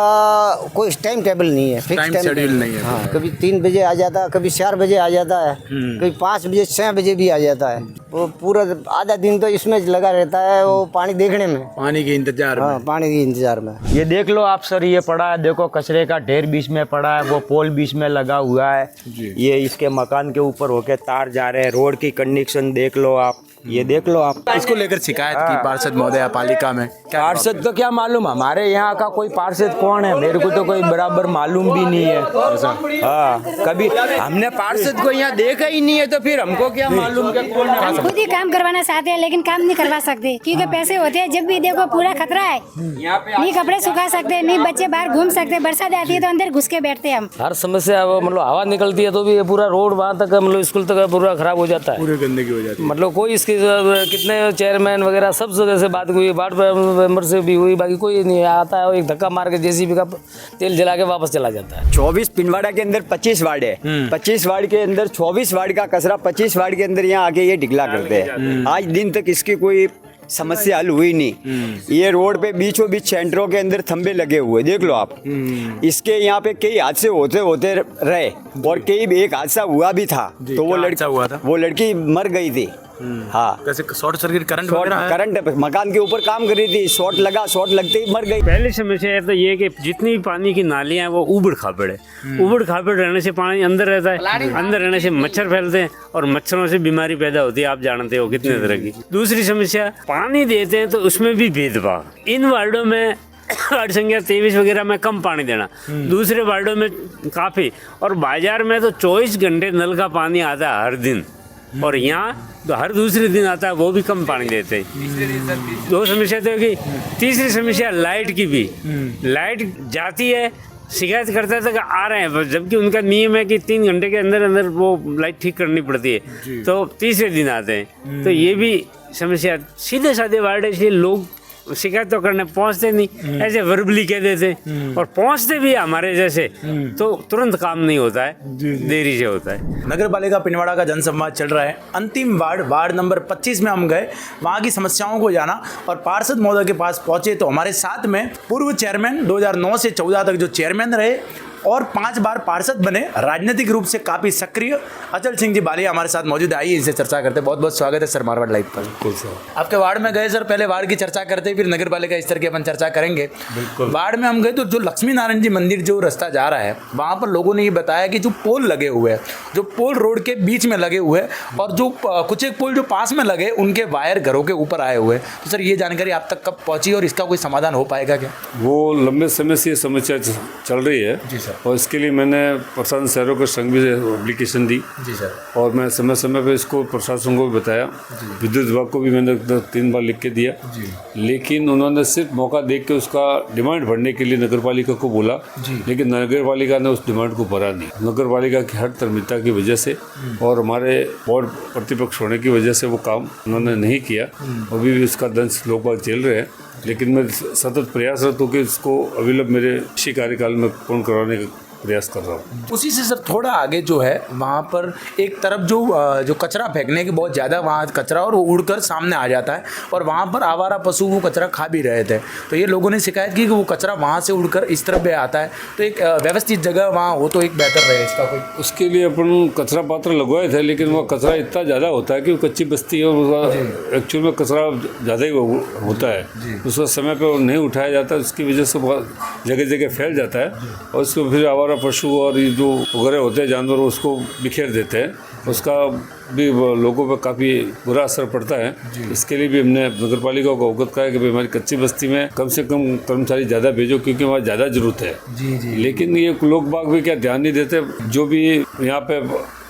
कोई टाइम टेबल नहीं है, फिक्स टाइम शेड्यूल नहीं है। हाँ, कभी 3 बजे आ जाता है, कभी 4 बजे आ जाता है, कभी 5 बजे 6 बजे भी आ जाता है। वो पूरा आधा दिन तो इसमें लगा रहता है, वो पानी देखने में, पानी के इंतजार में। हाँ, पानी के इंतजार में। ये देख लो आप सर, ये पड़ा है, देखो कचरे का ढेर बीच में पड़ा है, वो पोल बीच में लगा हुआ है, ये इसके मकान के ऊपर होके तार जा रहे हैं। रोड की कंडीशन देख लो आप, ये देख लो आप। इसको लेकर शिकायत की पार्षद महोदय पालिका में? पार्षद का क्या मालूम, हमारे यहाँ का कोई पार्षद कौन है मेरे को तो कोई बराबर मालूम भी नहीं है। हाँ, कभी हमने पार्षद को यहाँ देखा ही नहीं है, तो फिर हमको क्या मालूम क्या कौन है। खुद ही काम करवाना चाहते हैं लेकिन काम नहीं करवा सकते, क्योंकि पैसे होते हैं। जब भी देखो पूरा खतरा है, नहीं कपड़े सुखा सकते, नहीं बच्चे बाहर घूम सकते, बरसात आती है तो अंदर घुस के बैठते हैं हम। हर समस्या मतलब हवा निकलती है तो भी ये पूरा रोड वहाँ तक मतलब स्कूल तक पूरा खराब हो जाता है, पूरे गंदगी हो जाती है। मतलब कोई कितने चेयरमैन वगैरह सब जगह से बात हुई, वार्ड मेंबर से भी हुई, बाकी कोई नहीं आता है। एक धक्का मार के जेसीबी का तेल जला के वापस चला जाता है। 24 पिंडवाड़ा के अंदर 25 वार्ड है, 25 वार्ड के अंदर 24 वार्ड का कचरा 25 वार्ड के अंदर यहाँ आके ये ढिगला करते हैं। आज दिन तक इसकी कोई समस्या हल हुई नहीं। ये रोड पे बीचों बीच सेंटरों के अंदर थंबे लगे हुए देख लो आप। इसके यहाँ पे कई हादसे होते होते रहे और कई एक हादसा हुआ भी था, तो वो लड़की मर गई थी। हाँ, कैसे? शॉर्ट सर्किट करंट मकान के ऊपर काम कर रही थी, शॉर्ट लगते ही मर गई। पहली समस्या है तो ये कि जितनी भी पानी की नालियां हैं वो उबड़ खाबड़ है। उबड़ खाबड़ रहने से पानी अंदर रहता है, अंदर रहने से मच्छर फैलते हैं और मच्छरों से बीमारी पैदा होती है, आप जानते हो कितने तरह की। दूसरी समस्या, पानी देते हैं तो उसमें भी भेदभाव। इन वार्डों में वार्ड संख्या 23 वगैरह में कम पानी देना, दूसरे वार्डों में काफ़ी, और बाजार में तो 24 घंटे नल का पानी आता है हर दिन, और यहाँ तो हर दूसरे दिन आता है, वो भी कम पानी देते हैं। 2 समस्या तो होगी। तीसरी समस्या लाइट की भी, लाइट जाती है, शिकायत करता है तो आ रहे हैं, जबकि उनका नियम है कि 3 घंटे के अंदर अंदर वो लाइट ठीक करनी पड़ती है, तो तीसरे दिन आते हैं। तो ये भी समस्या, सीधे साधे वार्ड है, इसलिए लोग शिकायत तो करने पहुंचते नहीं, ऐसे वर्बली कह देते, और पहुंचते भी हमारे जैसे तो तुरंत काम नहीं होता है, देरी से होता है। नगर पालिका पिंडवाड़ा का जनसंवाद चल रहा है। अंतिम वार्ड नंबर 25 में हम गए, वहाँ की समस्याओं को जाना और पार्षद महोदय के पास पहुंचे तो हमारे साथ में पूर्व चेयरमैन 2009 से 14 तक जो चेयरमैन रहे, और 5 बार पार्षद बने, राजनीतिक रूप से काफी सक्रिय अचल सिंह जी बालिया हमारे साथ मौजूद है। आइए इनसे चर्चा करते हैं। बहुत बहुत स्वागत है सर मारवाड़ लाइव पर। आपके वार्ड में गए सर, पहले वार्ड की चर्चा करते हैं, फिर नगर पालिका स्तर की अपन चर्चा करेंगे। वार्ड में हम गए तो जो लक्ष्मी नारायण जी मंदिर जो रास्ता जा रहा है, वहां पर लोगों ने ये बताया कि जो पोल लगे हुए हैं, जो पोल रोड के बीच में लगे हुए हैं और जो कुछ एक पोल जो पास में लगे, उनके वायर घरों के ऊपर आए हुए हैं। तो सर ये जानकारी आप तक कब पहुंची और इसका कोई समाधान हो पाएगा क्या? वो लंबे समय से ये समस्या चल रही है जी सर, और इसके लिए मैंने प्रशासन शहरों के संघ भी एप्लीकेशन दी जी सर, और मैं समय समय पर इसको प्रशासन को भी बताया, विद्युत विभाग को भी मैंने 3 बार लिख के दिया, लेकिन उन्होंने सिर्फ मौका देख के उसका डिमांड भरने के लिए नगर पालिका को बोला, लेकिन नगर पालिका ने उस डिमांड को भरा नहीं। नगर पालिका की हर तरमिता की वजह से और हमारे वार्ड प्रतिपक्ष होने की वजह से वो काम उन्होंने नहीं किया। अभी भी उसका दंश लोग बाग झेल रहे हैं, लेकिन मैं सतत प्रयासरत हूँ कि इसको अविलंब मेरे इसी कार्यकाल में पूर्ण करवाने का प्रयास कर रहा हूँ। उसी से सर थोड़ा आगे जो है वहाँ पर एक तरफ जो कचरा फेंकने की बहुत ज़्यादा वहाँ कचरा और वो उड़कर सामने आ जाता है और वहाँ पर आवारा पशु वो कचरा खा भी रहे थे। तो ये लोगों ने शिकायत की कि वो कचरा वहाँ से उड़कर इस तरफ भी आता है, तो एक व्यवस्थित जगह वहाँ हो तो एक बेहतर रहे इसका कोई। उसके लिए अपन कचरा पात्र लगवाए थे, लेकिन वह कचरा इतना ज़्यादा होता है कि वो कच्ची बस्ती है, उसका एक्चुअल में कचरा ज़्यादा ही होता है, उसका समय पर नहीं उठाया जाता, उसकी वजह से बहुत जगह जगह फैल जाता है और उसको फिर आवारा पशु और ये जो वगैरह होते हैं जानवर उसको बिखेर देते हैं, उसका भी लोगों पर काफ़ी बुरा असर पड़ता है। इसके लिए भी हमने नगर पालिका को अवगत कहा है कि भाई हमारी कच्ची बस्ती में कम से कम कर्मचारी ज़्यादा भेजो, क्योंकि वहाँ ज़्यादा ज़रूरत है। लेकिन ये लोग बाग भी क्या ध्यान नहीं देते। जो भी यहाँ पे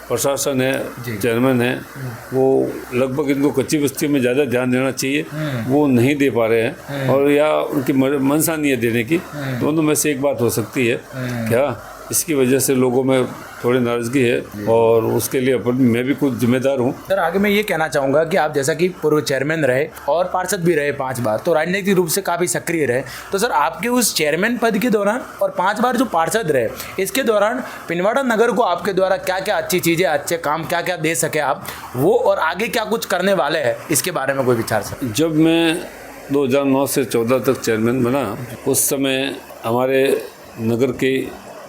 प्रशासन है, चेयरमैन है, वो लगभग इनको कच्ची बस्ती में ज़्यादा ध्यान देना चाहिए, वो नहीं दे पा रहे हैं और या उनकी मनसा नहीं है देने की। दोनों में से एक बात हो सकती है क्या, इसकी वजह से लोगों में थोड़ी नाराज़गी है और उसके लिए मैं भी कुछ जिम्मेदार हूँ। सर आगे मैं ये कहना चाहूँगा कि आप जैसा कि पूर्व चेयरमैन रहे और पार्षद भी रहे 5 बार, तो राजनीतिक रूप से काफ़ी सक्रिय रहे, तो सर आपके उस चेयरमैन पद के दौरान और 5 बार जो पार्षद रहे, इसके दौरान पिनवाड़ा नगर को आपके द्वारा क्या क्या अच्छी चीज़ें, अच्छे काम क्या क्या दे सके आप, वो और आगे क्या कुछ करने वाले हैं, इसके बारे में कोई विचार सर? जब मैं 2009 से 14 तक चेयरमैन बना, उस समय हमारे नगर के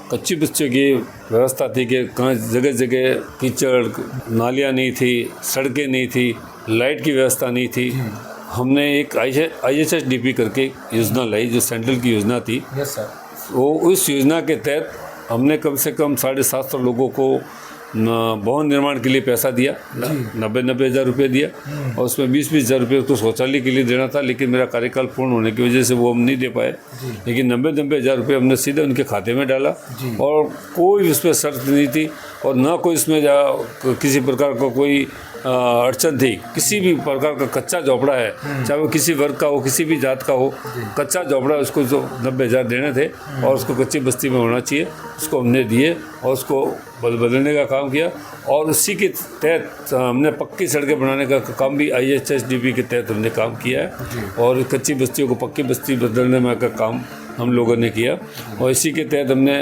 कच्ची बस्तियों की व्यवस्था थी कि कहाँ जगह जगह कीचड़, नालियाँ नहीं थी, सड़कें नहीं थी, लाइट की व्यवस्था नहीं थी। हमने एक IHSDP करके योजना लाई, जो सेंट्रल की योजना थी। Yes sir. वो उस योजना के तहत हमने कम से कम 750 लोगों को भवन निर्माण के लिए पैसा दिया, 90 हज़ार रुपये दिया और उसमें 20 हज़ार रुपये तो शौचालय के लिए देना था, लेकिन मेरा कार्यकाल पूर्ण होने की वजह से वो हम नहीं दे पाए। लेकिन 90 हज़ार रुपये हमने सीधे उनके खाते में डाला और कोई उसमें शर्त नहीं थी और ना कोई इसमें किसी प्रकार का कोई अड़चन थी। किसी भी प्रकार का कच्चा झोपड़ा है, चाहे वो किसी वर्ग का हो, किसी भी जात का हो, कच्चा झोपड़ा उसको जो 90 हज़ार देने थे और उसको कच्ची बस्ती में होना चाहिए, उसको हमने दिए और उसको बदलने का काम किया। और उसी के तहत हमने पक्की सड़कें बनाने का काम भी IHSDP के तहत हमने काम किया है और कच्ची बस्तियों को पक्की बस्ती बदलने में का काम हम लोगों ने किया। और इसी के तहत हमने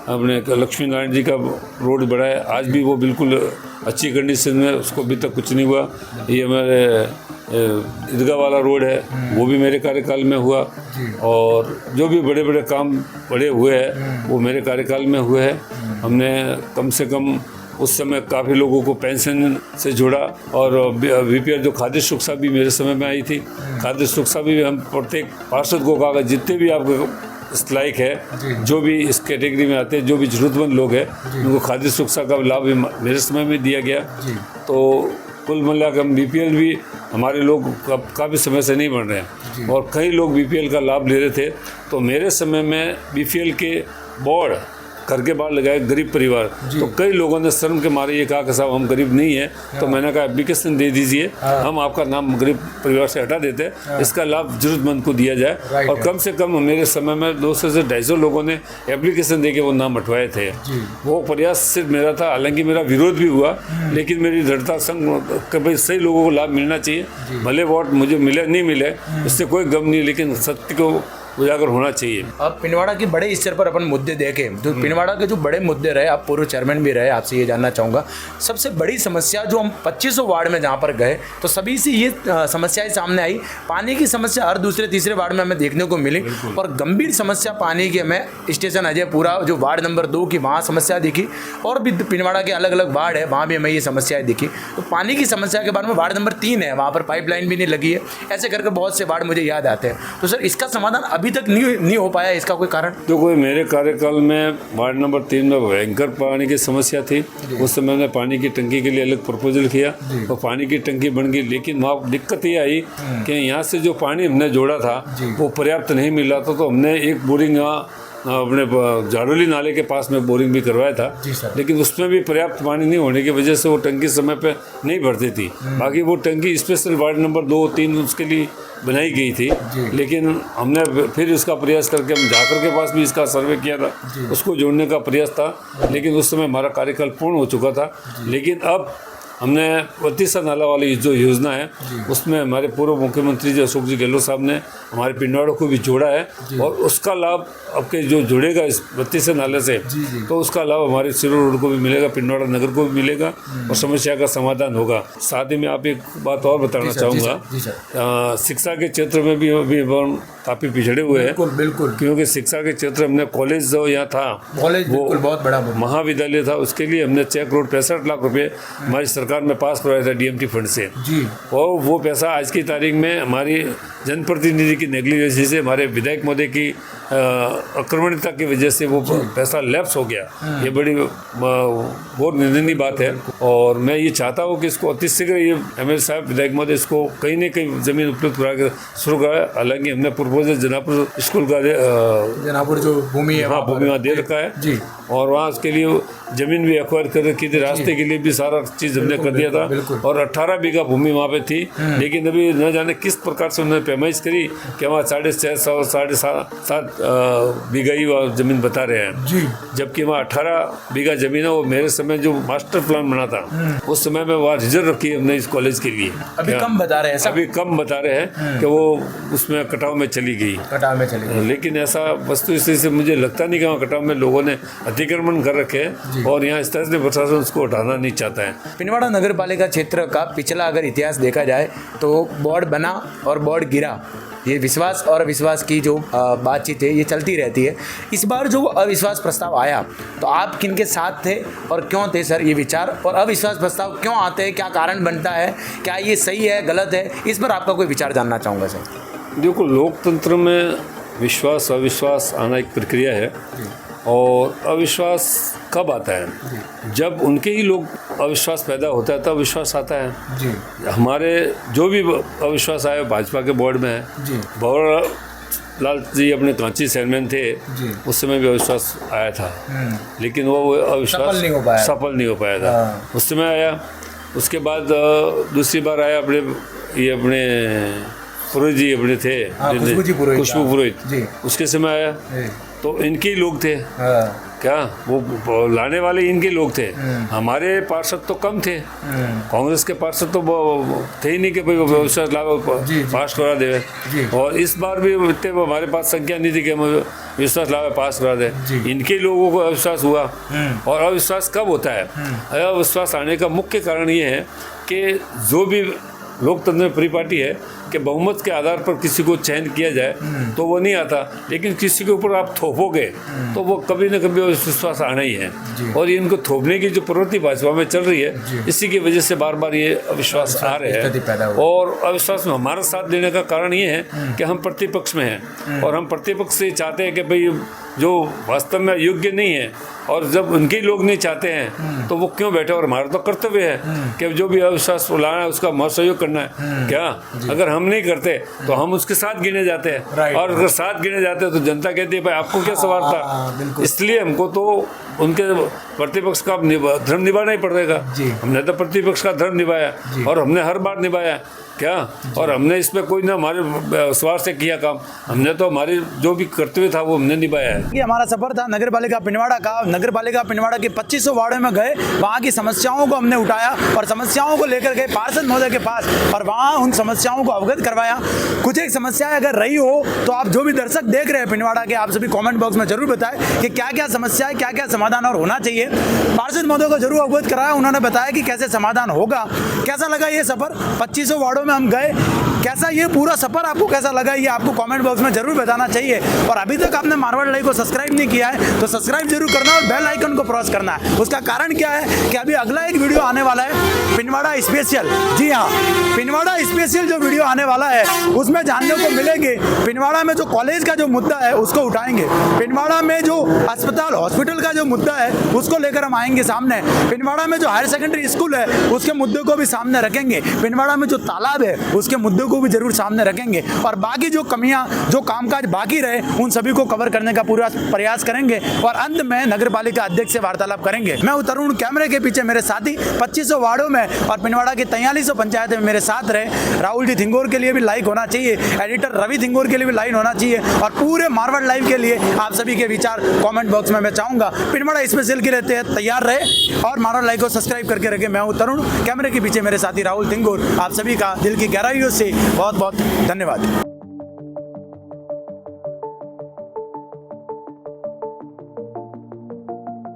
अपने लक्ष्मी नारायण जी का रोड बढ़ाया, आज भी वो बिल्कुल अच्छी कंडीशन में, उसको अभी तक कुछ नहीं हुआ। ये हमारे ईदगाह वाला रोड है, वो भी मेरे कार्यकाल में हुआ और जो भी बड़े बड़े काम बड़े हुए हैं वो मेरे कार्यकाल में हुए हैं। हमने कम से कम उस समय काफ़ी लोगों को पेंशन से जुड़ा और VPR जो खाद्य सुरक्षा भी मेरे समय में आई थी। खाद्य सुरक्षा भी हम प्रत्येक पार्षद को कहा, जितने भी आप इस लायक है, जो भी इस कैटेगरी में आते हैं, जो भी ज़रूरतमंद लोग हैं, उनको खाद्य सुरक्षा का लाभ भी मेरे समय में दिया गया। तो कुल मिलाकर हम BPL भी हमारे लोग काफ़ी समय से नहीं बन रहे हैं और कई लोग BPL का लाभ ले रहे थे। तो मेरे समय में BPL के बोर्ड घर के बाहर लगाए गरीब परिवार, तो कई लोगों ने शर्म के मारे ये कहा कि साहब हम गरीब नहीं है, तो मैंने कहा एप्लीकेशन दे दीजिए, हम आपका नाम गरीब परिवार से हटा देते हैं, इसका लाभ जरूरतमंद को दिया जाए। और कम से कम मेरे समय में 200 से 250 लोगों ने एप्लीकेशन दे के वो नाम हटवाए थे। वो प्रयास सिर्फ मेरा था, हालांकि मेरा विरोध भी हुआ, लेकिन मेरी दृढ़ता संग कि भाई सही लोगों को लाभ मिलना चाहिए, भले वोट मुझे मिले नहीं मिले, इससे कोई गम नहीं, लेकिन सत्य को उजागर होना चाहिए। अब पिनवाड़ा के बड़े स्तर पर अपन मुद्दे देखें तो पिनवाड़ा के जो बड़े मुद्दे रहे, आप पूर्व चेयरमैन भी रहे, आपसे ये जानना चाहूँगा सबसे बड़ी समस्या जो हम 2500 वार्ड में जहाँ पर गए तो सभी से ये समस्याएं सामने आई। पानी की समस्या हर दूसरे तीसरे वार्ड में हमें देखने को मिली और गंभीर समस्या पानी की हमें स्टेशन अजयपुरा जो वार्ड नंबर 2 की वहाँ समस्या दिखी और भी पिनवाड़ा के अलग अलग वार्ड है वहाँ भी हमें ये समस्याएं दिखी। तो पानी की समस्या के बारे में वार्ड नंबर 3 है, वहाँ पर पाइपलाइन भी नहीं लगी है, ऐसे करके बहुत से वार्ड मुझे याद आते हैं। तो सर इसका समाधान अभी तक नहीं हो पाया, इसका कोई कारण? तो कोई मेरे कार्यकाल में वार्ड नंबर 3 में भयंकर पानी की समस्या थी। उस समय मैंने पानी की टंकी के लिए अलग प्रपोजल किया और पानी की टंकी बन गई, लेकिन वहाँ दिक्कत ये आई कि यहाँ से जो पानी हमने जोड़ा था वो पर्याप्त नहीं मिल रहा था। तो हमने एक बोरिंग अपने जाडोली नाले के पास में बोरिंग भी करवाया था, लेकिन उसमें भी पर्याप्त पानी नहीं होने की वजह से वो टंकी समय पे नहीं भरती थी। बाकी वो टंकी स्पेशल वार्ड नंबर 2, 3 उसके लिए बनाई गई थी, लेकिन हमने फिर इसका प्रयास करके हम झाकर के पास भी इसका सर्वे किया था, उसको जोड़ने का प्रयास था, लेकिन उस समय हमारा कार्यकाल पूर्ण हो चुका था। लेकिन अब हमने वतीसा नाला वाली जो योजना है उसमें हमारे पूर्व मुख्यमंत्री जी अशोक जी गहलोत साहब ने हमारे पिंडवाड़ों को भी जोड़ा है और उसका लाभ आपके जो जुड़ेगा इस वतीसा नाले से तो उसका लाभ हमारे सिरों रोड को भी मिलेगा, पिंडवाड़ा नगर को भी मिलेगा और समस्या का समाधान होगा। साथ ही में आप एक बात और बताना चाहूँगा, शिक्षा के क्षेत्र में भी अभी काफ़ी पिछड़े हुए हैं। बिल्कुल, क्योंकि शिक्षा के क्षेत्र हमने कॉलेज जो यहाँ था वो बहुत बड़ा महाविद्यालय था, उसके लिए हमने 6 करोड़ 65 लाख रुपये हमारी सरकार में पास करवाया था डीएमटी फंड से और वो पैसा आज की तारीख में हमारी जनप्रतिनिधि की नेग्लिजेंसी से हमारे विधायक महोदय की आक्रमणता की वजह से वो पैसा लैप्स हो गया। ये बड़ी बहुत निंदनीय बात है और मैं ये चाहता हूँ कि इसको अतिशीघ्र ये एमएलए साहब विधायक महोदय इसको कहीं न कहीं ज़मीन उपलब्ध करा कर शुरू कराए। हालांकि हमने प्रपोजल जनापुर स्कूल का जनापुर जो भूमि है हाँ भूमि वहाँ दे रखा है और वहाँ उसके लिए ज़मीन भी एक्वायर कर रखी थी, रास्ते के लिए भी सारा चीज़ हमने कर दिया था और 18 बीघा भूमि वहाँ पे थी। लेकिन अभी न जाने किस प्रकार से उन्होंने पैमाइश करी कि वहाँ 650 7.5 बीघा ही वहाँ ज़मीन बता रहे हैं, जबकि वहाँ 18 बीघा ज़मीन है। वो मेरे समय जो मास्टर प्लान बना था उस समय में वहाँ रिजर्व रखी है हमने इस कॉलेज के लिए। अभी कम बता रहे हैं, अभी कम बता रहे हैं कि वो उसमें कटाव में चली गई, लेकिन ऐसा वस्तु स्थिति से मुझे लगता नहीं कि वहाँ कटाव में लोगों ने अतिक्रमण कर रखे हैं और यहाँ इस तरह से प्रशासन उसको हटाना नहीं चाहता है। पिनवाड़ा नगर पालिका क्षेत्र का पिछला अगर इतिहास देखा जाए तो बोर्ड बना और बोर्ड गिरा, ये विश्वास और अविश्वास की जो बातचीत है ये चलती रहती है। इस बार जो अविश्वास प्रस्ताव आया तो आप किन के साथ थे और क्यों थे सर ये विचार, और अविश्वास प्रस्ताव क्यों आते हैं, क्या कारण बनता है, क्या ये सही है गलत है, इस पर आपका कोई विचार जानना चाहूँगा सर। देखो, लोकतंत्र में विश्वास अविश्वास आना एक प्रक्रिया है और अविश्वास कब आता है? जब उनके ही लोग अविश्वास पैदा होता है तब विश्वास आता है। हमारे जो भी अविश्वास आया भाजपा के बोर्ड में है, भंवर लाल जी अपने कांची चेयरमैन थे, उस समय भी अविश्वास आया था, लेकिन वो अविश्वास सफल नहीं हो पाया था। उस समय आया, उसके बाद दूसरी बार आया अपने पुरोहित जी अपने थे, खुशबू पुरोहित, उसके समय आया तो इनके ही लोग थे। क्या वो लाने वाले इनके लोग थे, हमारे पार्षद तो कम थे, कांग्रेस के पार्षद तो थे ही नहीं कि भाई विश्वास लागू पास करा दे। और इस बार भी इतने हमारे पास संख्या नहीं थी कि हम विश्वास लागू पास करा दे। इनके लोगों को अविश्वास हुआ। और अविश्वास कब होता है? अविश्वास आने का मुख्य कारण ये है कि जो भी लोकतंत्र में परिपाटी है कि बहुमत के आधार पर किसी को चयन किया जाए तो वो नहीं आता, लेकिन किसी के ऊपर आप थोपोगे तो वो कभी न कभी विश्वास आना ही है। और ये इनको थोपने की जो प्रवृत्ति भाजपा में चल रही है, इसी की वजह से बार बार ये अविश्वास आ रहे हैं। और अविश्वास में हमारा साथ देने का कारण ये है कि हम प्रतिपक्ष में हैं और हम प्रतिपक्ष से चाहते हैं कि भाई जो वास्तव में योग्य नहीं है और जब उनके लोग नहीं चाहते हैं तो वो क्यों बैठे। और हमारा तो कर्तव्य है कि जो भी अविश्वास लाना है उसका सहयोग करना है। क्या अगर हम नहीं करते तो हम उसके साथ गिने जाते हैं, और अगर साथ गिने जाते हैं तो जनता कहती है भाई आपको क्या सवाल था। इसलिए हमको तो उनके प्रतिपक्ष का धर्म निभाना ही पड़ेगा। हमने तो प्रतिपक्ष का धर्म निभाया और हमने हर बार निभाया क्या, और हमने इसमें कोई ना हमारे स्वार्थ से किया काम, हमने तो हमारी जो भी कर्तव्य था वो हमने निभाया है। ये हमारा सफर था नगर पालिका पिनवाड़ा का। नगर पालिका पिनवाड़ा के 2500 वार्डों में गए, वहाँ की समस्याओं को हमने उठाया और समस्याओं को लेकर गए पार्षद महोदय के पास और वहाँ उन समस्याओं को अवगत करवाया। कुछ एक समस्याएं अगर रही हो तो आप जो भी दर्शक देख रहे हैं पिनवाड़ा के, आप सभी कॉमेंट बॉक्स में जरूर बताएं कि क्या क्या समस्या है, क्या क्या समाधान और होना चाहिए। पार्षद महोदय को जरूर अवगत कराया, उन्होंने बताया कि कैसे समाधान होगा। कैसा लगा ये सफर? 2500 वार्डों में हम गए, कैसा ये पूरा सफर आपको कैसा लगा ये आपको कमेंट बॉक्स में जरूर बताना चाहिए। और अभी तक आपने मारवाड़ लाइव को सब्सक्राइब नहीं किया है तो सब्सक्राइब जरूर करना और बेल आइकन को प्रेस करना है। उसका कारण क्या है कि अभी अगला एक वीडियो आने वाला है पिनवाड़ा स्पेशल। जी हाँ, पिनवाड़ा स्पेशल जो वीडियो आने वाला है उसमें जानने को मिलेंगे पिनवाड़ा में जो कॉलेज का जो मुद्दा है उसको उठाएंगे, पिनवाड़ा में जो अस्पताल हॉस्पिटल का जो मुद्दा है उसको लेकर हम आएंगे सामने, पिनवाड़ा में जो हायर सेकेंडरी स्कूल है उसके मुद्दे को भी सामने रखेंगे, पिनवाड़ा में जो तालाब है उसके मुद्दे को भी जरूर सामने रखेंगे और बाकी जो कमियां जो कामकाज बाकी रहे उन सभी को कवर करने का पूरा प्रयास करेंगे और अंत में नगर पालिका अध्यक्ष से वार्तालाप करेंगे। मैं तरुण, कैमरे के पीछे मेरे साथी 2500 वार्डों में और पिनवाड़ा की 4300 पंचायतें में मेरे साथ रहे। राहुल जी थिंगोर के लिए भी लाइक होना चाहिए, एडिटर रवि थिंगोर के लिए भी लाइक होना चाहिए और पूरे मारवाड़ लाइव के लिए आप सभी के विचार कॉमेंट बॉक्स में मैं चाहूंगा। पिनवाड़ा स्पेशल के लिए तैयार रहे और मारवाड़ लाइव को सब्सक्राइब करके रखे। मैं तरुण, कैमरे के पीछे मेरे साथी राहुल थिंगोर, आप सभी का दिल की गहराइयों से बहुत बहुत धन्यवाद।